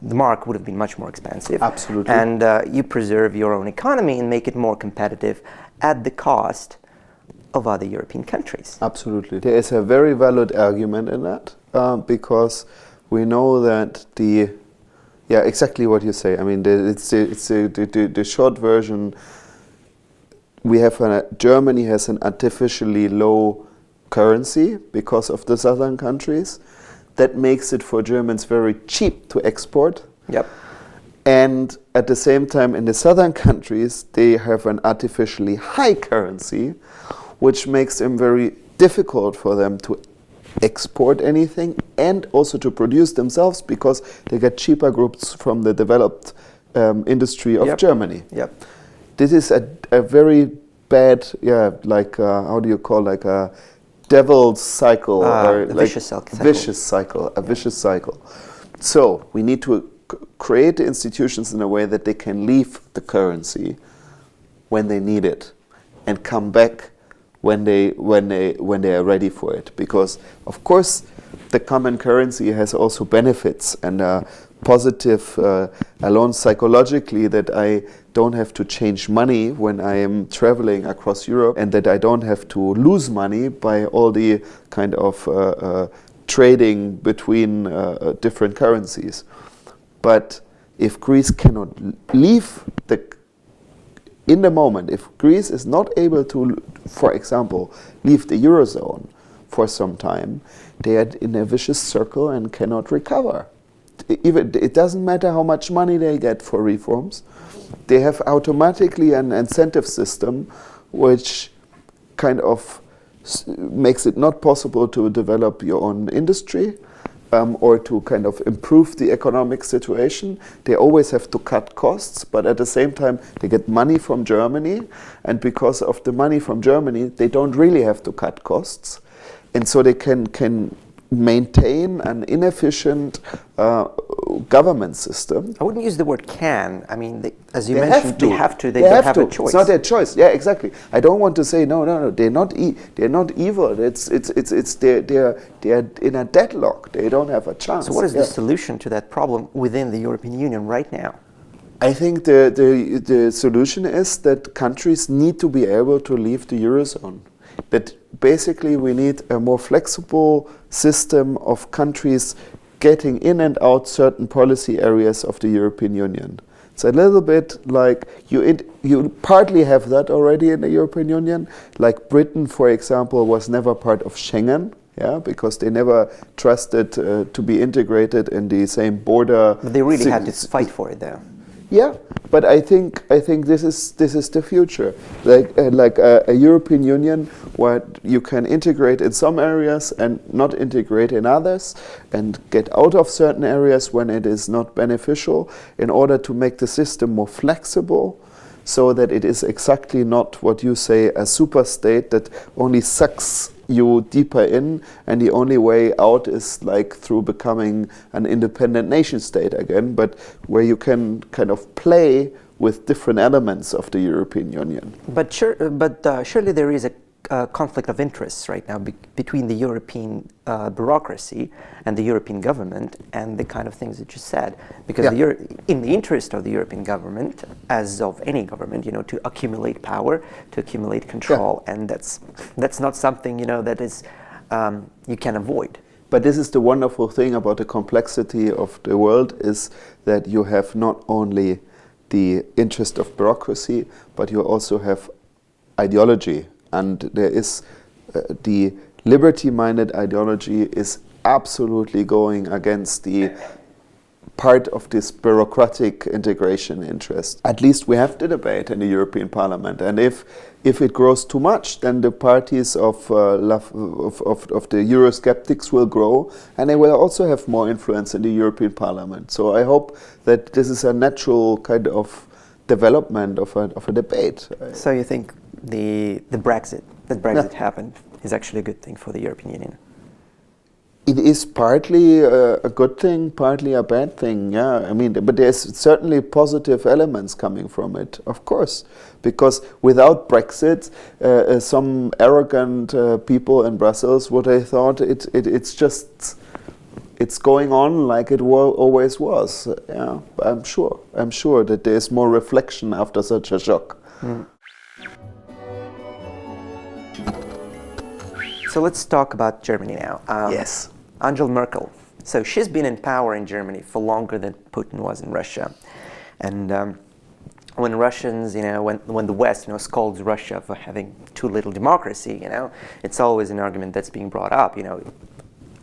[SPEAKER 2] the mark would have been much more expensive.
[SPEAKER 1] Absolutely.
[SPEAKER 2] And you preserve your own economy and make it more competitive at the cost of other European countries.
[SPEAKER 1] Absolutely. There is a very valid argument in that, because we know that exactly what you say. I mean, the short version. Germany has an artificially low currency because of the southern countries. That makes it for Germans very cheap to export.
[SPEAKER 2] Yep.
[SPEAKER 1] And at the same time, in the southern countries, they have an artificially high currency, which makes them very difficult for them to export anything and also to produce themselves, because they get cheaper goods from the developed industry of Germany.
[SPEAKER 2] Yep.
[SPEAKER 1] This is a very bad, how do you call, like a devil's cycle, or like
[SPEAKER 2] vicious cycle.
[SPEAKER 1] A vicious cycle. So we need to create the institutions in a way that they can leave the currency when they need it and come back when they are ready for it. Because of course the common currency has also benefits and positive alone psychologically, that I don't have to change money when I am traveling across Europe, and that I don't have to lose money by all the kind of trading between different currencies. But if Greece cannot leave in the moment, if Greece is not able to, for example, leave the Eurozone for some time, they are in a vicious circle and cannot recover. It doesn't matter how much money they get for reforms. They have automatically an incentive system which kind of makes it not possible to develop your own industry, or to kind of improve the economic situation. They always have to cut costs, but at the same time they get money from Germany, and because of the money from Germany they don't really have to cut costs, and so they can maintain an inefficient government system.
[SPEAKER 2] I wouldn't use the word can. I mean, as you mentioned, they have to. They don't have a choice.
[SPEAKER 1] It's not their choice. Yeah, exactly. I don't want to say no. They're not evil. They're in a deadlock. They don't have a chance.
[SPEAKER 2] So what is the solution to that problem within the European Union right now?
[SPEAKER 1] I think the solution is that countries need to be able to leave the Eurozone. That basically we need a more flexible system of countries getting in and out certain policy areas of the European Union. It's a little bit like you partly have that already in the European Union. Like Britain, for example, was never part of Schengen, because they never trusted to be integrated in the same border.
[SPEAKER 2] But they really had to fight for it, though.
[SPEAKER 1] Yeah, but I think this is the future. Like a European Union where you can integrate in some areas and not integrate in others, and get out of certain areas when it is not beneficial, in order to make the system more flexible, so that it is exactly not what you say, a super state that only sucks you deeper in, and the only way out is like through becoming an independent nation state again, but where you can kind of play with different elements of the European Union.
[SPEAKER 2] But surely there is a conflict of interests right now between the European bureaucracy and the European government, and the kind of things that you said, because in the interest of the European government, as of any government, to accumulate power, to accumulate control, and that's not something that is you can avoid.
[SPEAKER 1] But this is the wonderful thing about the complexity of the world, is that you have not only the interest of bureaucracy, but you also have ideology. And there is the liberty-minded ideology is absolutely going against the part of this bureaucratic integration interest. At least we have the debate in the European Parliament, and if it grows too much, then the parties of the Eurosceptics will grow, and they will also have more influence in the European Parliament. So I hope that this is a natural kind of development of a debate.
[SPEAKER 2] So you think the Brexit happened is actually a good thing for the European Union?
[SPEAKER 1] It is partly a good thing, partly a bad thing, yeah. I mean, but there's certainly positive elements coming from it, of course. Because without Brexit, some arrogant people in Brussels would have thought it's going on like it always was. Yeah, I'm sure that there's more reflection after such a shock. Mm.
[SPEAKER 2] So let's talk about Germany now.
[SPEAKER 1] Yes.
[SPEAKER 2] Angela Merkel. So she's been in power in Germany for longer than Putin was in Russia. And when Russians, when the West, scolds Russia for having too little democracy, it's always an argument that's being brought up,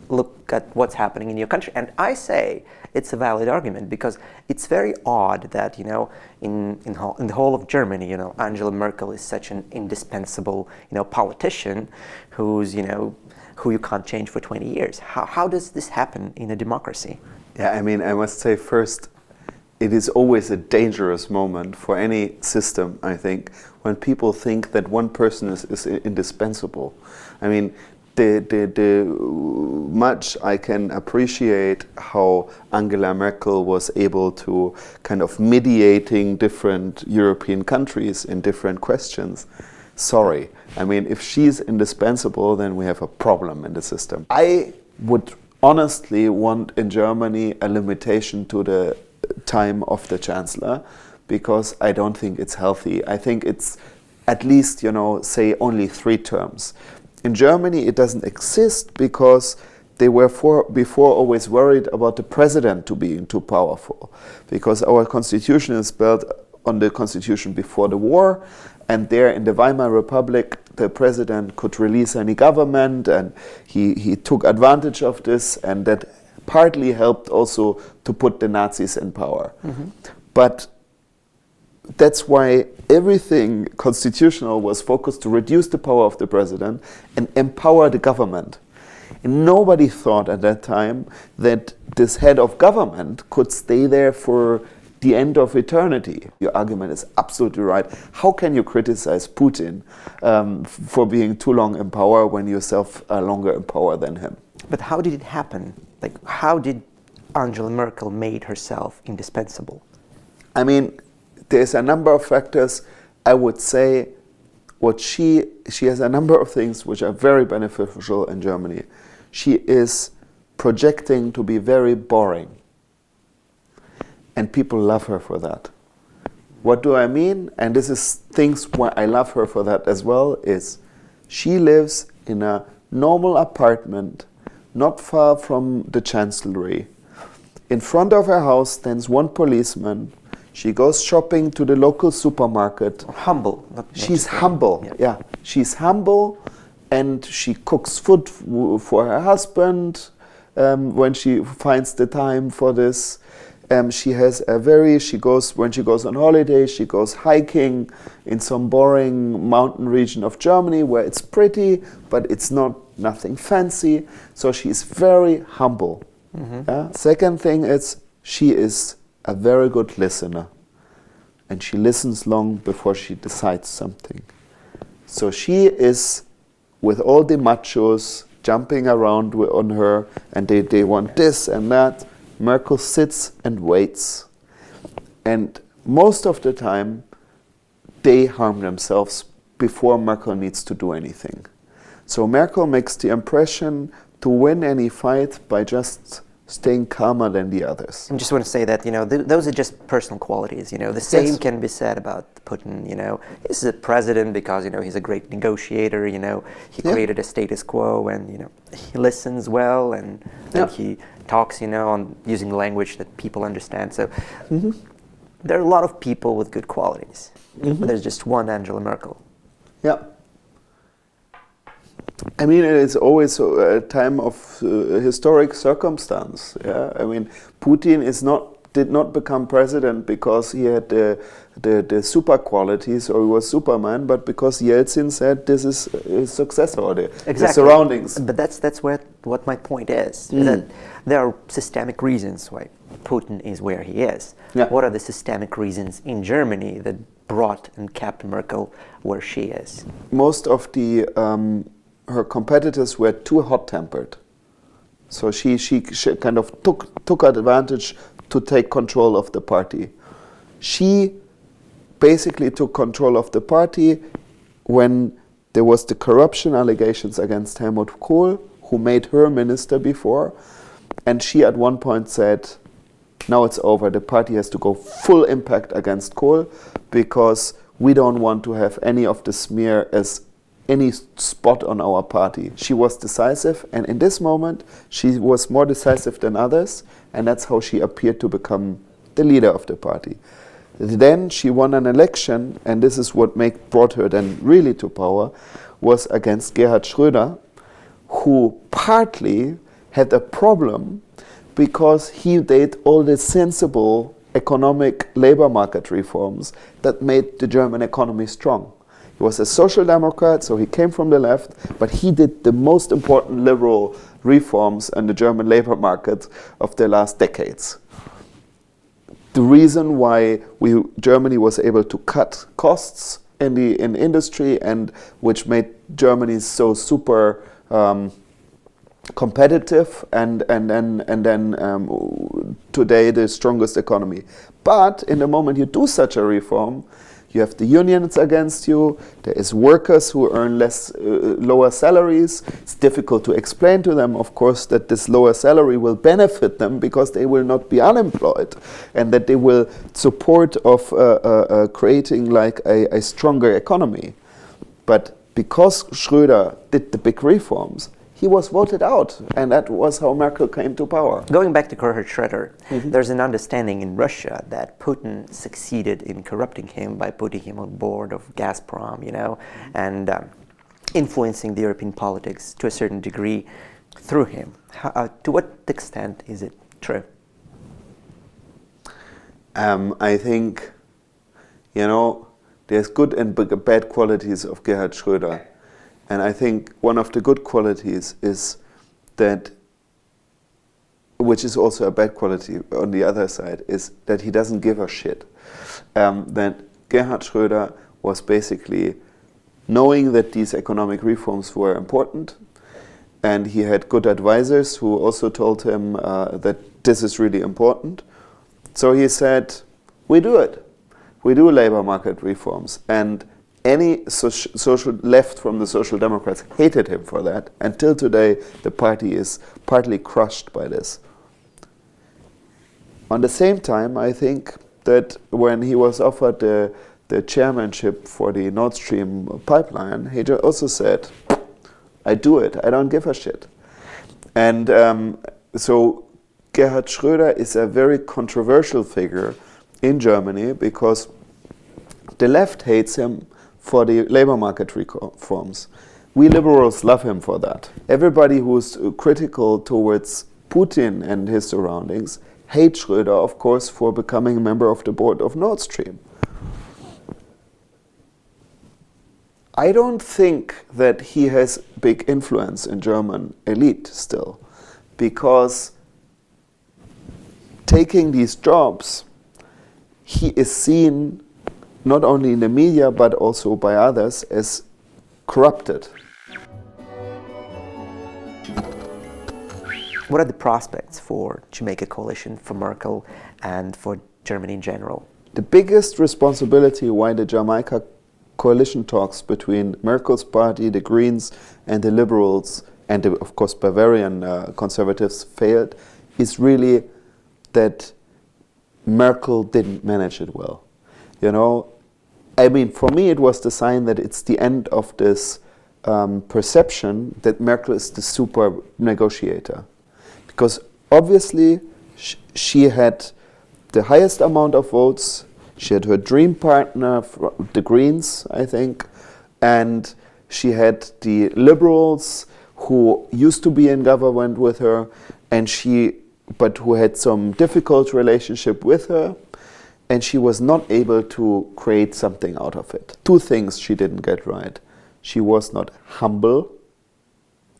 [SPEAKER 2] look at what's happening in your country. And I say it's a valid argument, because it's very odd that, in the whole of Germany, Angela Merkel is such an indispensable, politician who's, who you can't change for 20 years. How does this happen in a democracy?
[SPEAKER 1] Yeah, I mean, I must say first, it is always a dangerous moment for any system, I think, when people think that one person is indispensable. I mean, much I can appreciate how Angela Merkel was able to kind of mediating different European countries in different questions. Sorry, I mean, if she's indispensable, then we have a problem in the system. I would honestly want in Germany a limitation to the time of the Chancellor, because I don't think it's healthy. I think it's at least, say only 3 terms. In Germany, it doesn't exist because they were before always worried about the president being too powerful, because our constitution is built on the constitution before the war, and there in the Weimar Republic, the president could release any government, and he took advantage of this, and that partly helped also to put the Nazis in power. Mm-hmm. But that's why everything constitutional was focused to reduce the power of the president and empower the government. And nobody thought at that time that this head of government could stay there for the end of eternity. Your argument is absolutely right. How can you criticize Putin for being too long in power when yourself are longer in power than him?
[SPEAKER 2] But how did it happen? Like, how did Angela Merkel made herself indispensable?
[SPEAKER 1] I mean, there's a number of factors. I would say she has a number of things which are very beneficial in Germany. She is projecting to be very boring, and people love her for that. What do I mean? And this is things why I love her for that as well, is she lives in a normal apartment not far from the Chancellery. In front of her house stands one policeman. She goes shopping to the local supermarket.
[SPEAKER 2] Humble.
[SPEAKER 1] She's humble, yeah. She's humble, and she cooks food for her husband when she finds the time for this. she has a very, when she goes on holiday, she goes hiking in some boring mountain region of Germany where it's pretty, but it's nothing fancy. So she's very humble. Second thing is, she is a very good listener. And she listens long before she decides something. So she is, with all the machos jumping around on her, and they want this and that, Merkel sits and waits. And most of the time, they harm themselves before Merkel needs to do anything. So Merkel makes the impression to win any fight by just staying calmer than the others.
[SPEAKER 2] I just want to say that, those are just personal qualities. The same can be said about Putin. He's a president because, he's a great negotiator. He created a status quo, and, he listens well, and he talks, on using language that people understand. So there are a lot of people with good qualities, but there's just one Angela Merkel.
[SPEAKER 1] Yeah. I mean, it is always a time of historic circumstance. Yeah, I mean, Putin did not become president because he had the super qualities or he was Superman, but because Yeltsin said this is his successor or the surroundings.
[SPEAKER 2] But that's what my point is. That there are systemic reasons why Putin is where he is. Yeah. What are the systemic reasons in Germany that brought and kept Merkel where she is?
[SPEAKER 1] Most of the her competitors were too hot-tempered, so she kind of took advantage to take control of the party. She basically took control of the party when there was the corruption allegations against Helmut Kohl, who made her minister before, and she at one point said, now it's over, the party has to go full impact against Kohl because we don't want to have any of the smear as any spot on our party. She was decisive, and in this moment she was more decisive than others, and that's how she appeared to become the leader of the party. Then she won an election, and this is what brought her then really to power, was against Gerhard Schröder, who partly had a problem because he did all the sensible economic labor market reforms that made the German economy strong. He was a social democrat, so he came from the left, but he did the most important liberal reforms in the German labor market of the last decades. The reason why Germany was able to cut costs in industry, and which made Germany so super competitive, and then today the strongest economy. But in the moment you do such a reform, you have the unions against you, there is workers who earn lower salaries. It's difficult to explain to them, of course, that this lower salary will benefit them because they will not be unemployed, and that they will support of creating like a stronger economy. But because Schröder did the big reforms, he was voted out, and that was how Merkel came to power.
[SPEAKER 2] Going back to Gerhard Schröder, there's an understanding in Russia that Putin succeeded in corrupting him by putting him on board of Gazprom, and influencing the European politics to a certain degree through him. To what extent is it true?
[SPEAKER 1] I think, there's good and bad qualities of Gerhard Schröder. And I think one of the good qualities is that, which is also a bad quality on the other side, is that he doesn't give a shit. That Gerhard Schröder was basically knowing that these economic reforms were important, and he had good advisors who also told him that this is really important. So he said, we do it. We do labor market reforms. And any social left from the Social Democrats hated him for that. Until today, the party is partly crushed by this. On the same time, I think that when he was offered the chairmanship for the Nord Stream pipeline, he also said, I do it, I don't give a shit. And so Gerhard Schröder is a very controversial figure in Germany because the left hates him for the labor market reforms. We liberals love him for that. Everybody who's critical towards Putin and his surroundings hate Schröder, of course, for becoming a member of the board of Nord Stream. I don't think that he has big influence in German elite still, because taking these jobs, he is seen not only in the media but also by others as corrupted.
[SPEAKER 2] What are the prospects to make a coalition for Merkel and for Germany in general?
[SPEAKER 1] The biggest responsibility why the Jamaica coalition talks between Merkel's party, the Greens, and the Liberals, and the, of course Bavarian conservatives failed, is really that Merkel didn't manage it well. You know, I mean, for me it was the sign that it's the end of this perception that Merkel is the super negotiator. Because obviously she had the highest amount of votes, she had her dream partner, the Greens, I think, and she had the Liberals who used to be in government with her, but who had some difficult relationship with her, and she was not able to create something out of it. Two things she didn't get right. She was not humble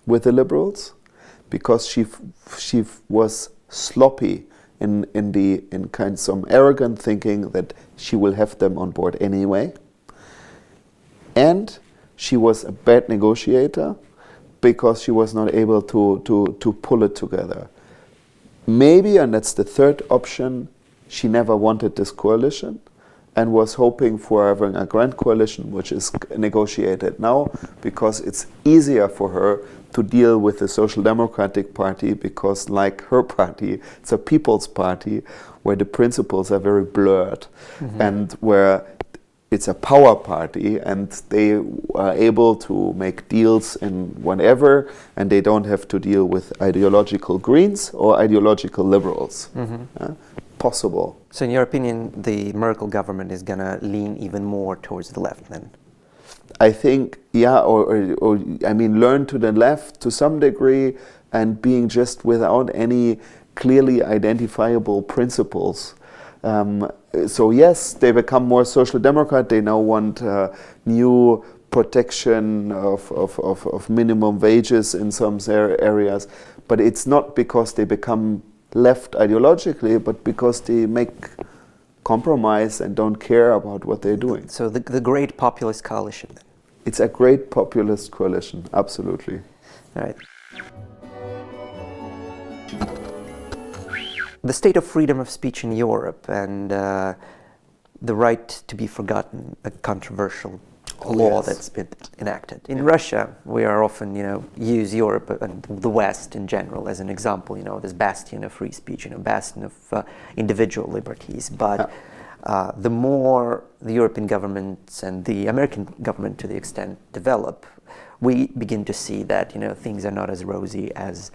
[SPEAKER 1] with the Liberals, because she was sloppy in kind of some arrogant thinking that she will have them on board anyway. And she was a bad negotiator because she was not able to pull it together. Maybe, and that's the third option, she never wanted this coalition and was hoping for having a grand coalition, which is negotiated now, because it's easier for her to deal with the Social Democratic Party, because like her party, it's a people's party where the principles are very blurred, and where it's a power party and they are able to make deals in whatever, and they don't have to deal with ideological Greens or ideological Liberals. Possible.
[SPEAKER 2] So in your opinion, the Merkel government is going to lean even more towards the left then?
[SPEAKER 1] I think, yeah, or I mean, learn to the left to some degree, and being just without any clearly identifiable principles. So yes, they become more social democrat. They now want new protection of minimum wages in some areas, but it's not because they become left ideologically, but because they make compromise and don't care about what they're doing.
[SPEAKER 2] So the great populist coalition then?
[SPEAKER 1] It's a great populist coalition, absolutely.
[SPEAKER 2] All right. The state of freedom of speech in Europe and the right to be forgotten, a controversial law that's been enacted. In Russia, we are often, use Europe and the West in general as an example, this bastion of free speech, bastion of individual liberties. But the more the European governments and the American government, to the extent, develop, we begin to see that, things are not as rosy as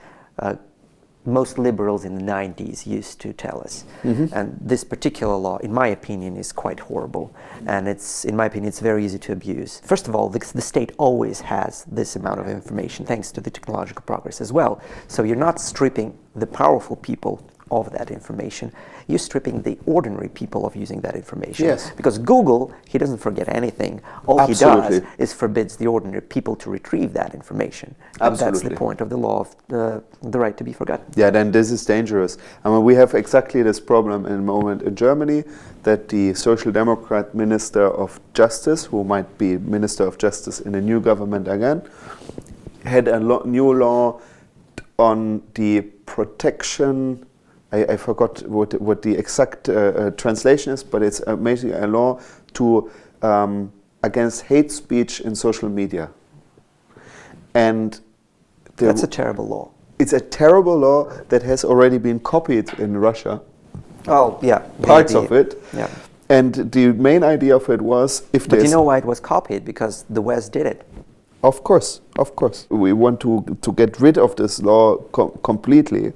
[SPEAKER 2] most liberals in the 90s used to tell us. And this particular law, in my opinion, is quite horrible. And in my opinion, it's very easy to abuse. First of all, the state always has this amount of information, thanks to the technological progress as well. So you're not stripping the powerful people of that information. You're stripping the ordinary people of using that information.
[SPEAKER 1] Yes.
[SPEAKER 2] Because Google, he doesn't forget anything. All
[SPEAKER 1] Absolutely.
[SPEAKER 2] he does is forbids the ordinary people to retrieve that information.
[SPEAKER 1] Absolutely.
[SPEAKER 2] And that's the point of the law of the right to be forgotten.
[SPEAKER 1] Yeah, then this is dangerous. I mean, we have exactly this problem in the moment in Germany, that the Social Democrat Minister of Justice, who might be Minister of Justice in a new government again, had a new law on the protection. I forgot what the exact translation is, but it's basically a law to against hate speech in social media. And
[SPEAKER 2] that's a terrible law.
[SPEAKER 1] It's a terrible law that has already been copied in Russia.
[SPEAKER 2] Oh, yeah.
[SPEAKER 1] Parts of it.
[SPEAKER 2] Yeah.
[SPEAKER 1] And the main idea of it was,
[SPEAKER 2] But you know why it was copied? Because the West did it.
[SPEAKER 1] Of course, of course. We want to get rid of this law completely,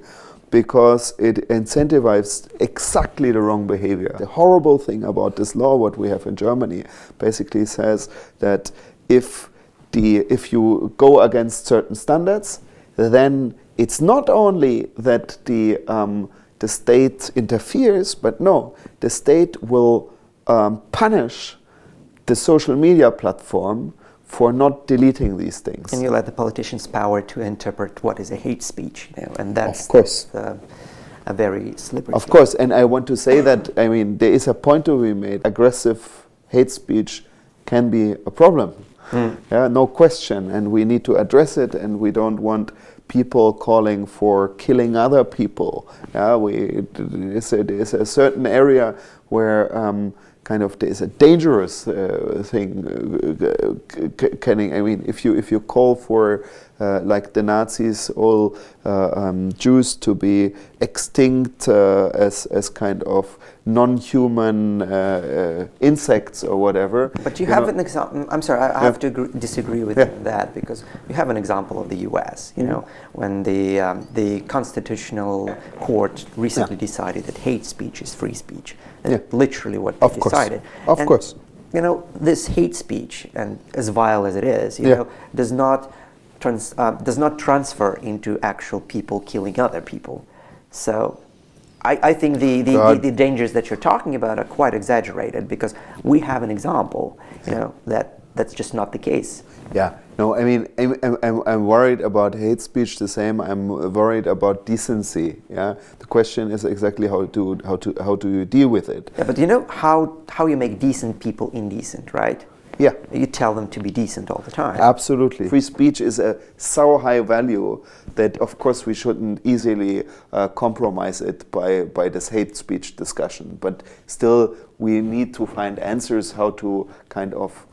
[SPEAKER 1] because it incentivizes exactly the wrong behavior. The horrible thing about this law, what we have in Germany, basically says that if you go against certain standards, then it's not only that the the state interferes, but no, the state will punish the social media platform for not deleting these things.
[SPEAKER 2] And you let the politicians power to interpret what is a hate speech, and that's
[SPEAKER 1] of course.
[SPEAKER 2] A very slippery.
[SPEAKER 1] Of course, and I want to say that, I mean, there is a point to be made. Aggressive hate speech can be a problem. Yeah, no question, and we need to address it, and we don't want people calling for killing other people. Yeah, there's a certain area where kind of there's a dangerous thing. I mean, if you call for like the Nazis, all Jews to be extinct as kind of non-human insects or whatever.
[SPEAKER 2] But you have an example. I'm sorry, I have to disagree with you on that, because you have an example of the U.S. You know, when the Constitutional Court recently decided that hate speech is free speach. That's literally what they decided.
[SPEAKER 1] Of course.
[SPEAKER 2] You know, this hate speech, and as vile as it is, you know, does not transfer into actual people killing other people. So I think the dangers that you're talking about are quite exaggerated, because we have an example, you know, that's just not the case.
[SPEAKER 1] Yeah, no, I mean, I'm worried about hate speech the same. I'm worried about decency. Yeah, the question is exactly how do you deal with it?
[SPEAKER 2] Yeah, but you know how you make decent people indecent, right?
[SPEAKER 1] Yeah.
[SPEAKER 2] You tell them to be decent all the time.
[SPEAKER 1] Absolutely. Free speech is a so high value that, of course, we shouldn't easily compromise it by this hate speech discussion. But still, we need to find answers how to kind of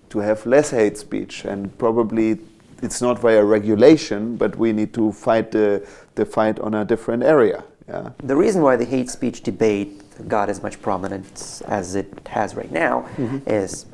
[SPEAKER 1] to have less hate speech. And probably it's not via regulation, but we need to fight the fight on a different area. Yeah.
[SPEAKER 2] The reason why the hate speech debate got as much prominence as it has right now is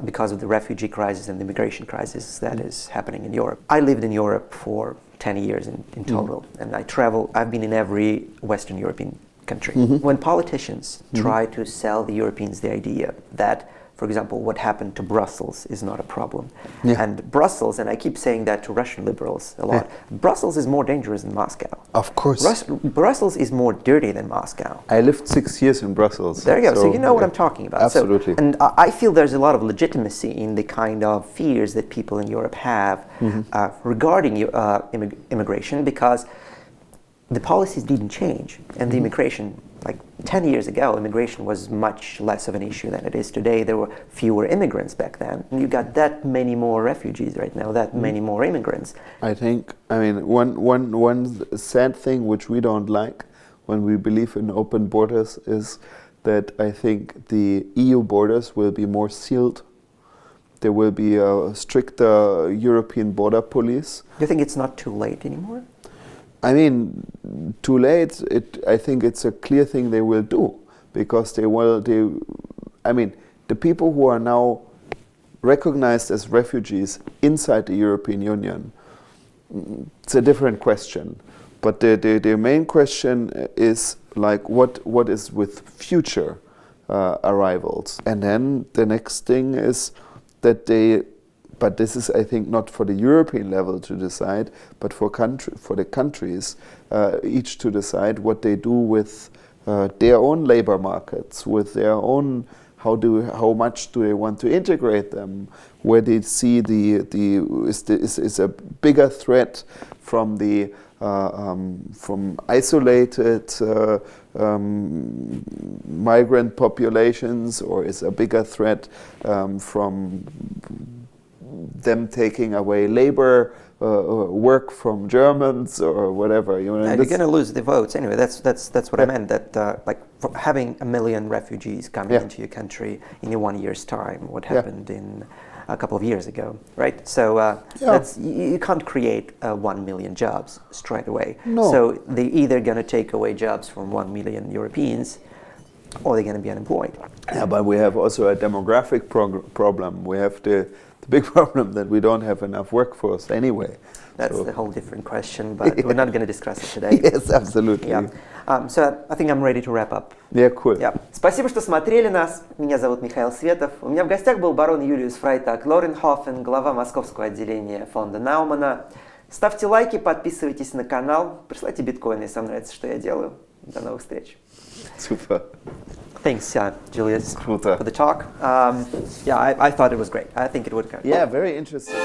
[SPEAKER 2] because of the refugee crisis and the immigration crisis that is happening in Europe. I lived in Europe for 10 years in total, and I've been in every Western European country. When politicians try to sell the Europeans the idea that, for example, what happened to Brussels is not a problem. And Brussels, and I keep saying that to Russian liberals a lot, Brussels is more dangerous than Moscow.
[SPEAKER 1] Of course.
[SPEAKER 2] Brussels is more dirty than Moscow.
[SPEAKER 1] I lived 6 years in Brussels.
[SPEAKER 2] There you go. So you know what I'm talking about.
[SPEAKER 1] Absolutely.
[SPEAKER 2] So, and I feel there's a lot of legitimacy in the kind of fears that people in Europe have regarding immigration, because the policies didn't change, and the immigration, like 10 years ago, immigration was much less of an issue than it is today. There were fewer immigrants back then, and you got that many more refugees right now, that many more immigrants.
[SPEAKER 1] I mean, one sad thing which we don't like when we believe in open borders is that I think the EU borders will be more sealed. There will be a stricter European border police.
[SPEAKER 2] Do you think it's not too late anymore?
[SPEAKER 1] I mean, too late. I think it's a clear thing they will do, because I mean, the people who are now recognized as refugees inside the European Union, it's a different question. But the main question is like what is with future arrivals, and then the next thing is that but this is, I think, not for the European level to decide, but for the countries, each to decide what they do with their own labor markets, with their own, how much do they want to integrate them, where they see is a bigger threat from the from isolated migrant populations, or is a bigger threat from them taking away labor work from Germans or whatever. You know,
[SPEAKER 2] you're going to lose the votes anyway. That's what I meant. That like having 1 million refugees coming into your country in 1 year's time, what happened in a couple of years ago, right? So you can't create 1 million jobs straight away.
[SPEAKER 1] No.
[SPEAKER 2] So they're either going to take away jobs from 1 million Europeans, or they're going to be unemployed.
[SPEAKER 1] Yeah, but we have also a demographic problem. We have the big problem that we don't have enough workforce anyway.
[SPEAKER 2] That's a whole different question, but we're not going to discuss it today.
[SPEAKER 1] Yes, absolutely.
[SPEAKER 2] Yeah. So I think I'm ready to wrap up.
[SPEAKER 1] Yeah, cool.
[SPEAKER 2] Yeah. Спасибо, что смотрели нас. Меня зовут Михаил Светов. У меня в гостях был барон Юлиус Freytag-Loringhoven, глава московского отделения Фонда Науманна. Ставьте лайки, подписывайтесь на канал, присылайте биткоины, если вам нравится, что я делаю. До новых встреч.
[SPEAKER 1] Super.
[SPEAKER 2] Thanks, Julius,
[SPEAKER 1] Super.
[SPEAKER 2] for the talk. I thought it was great. I think it would go.
[SPEAKER 1] Yeah, very interesting.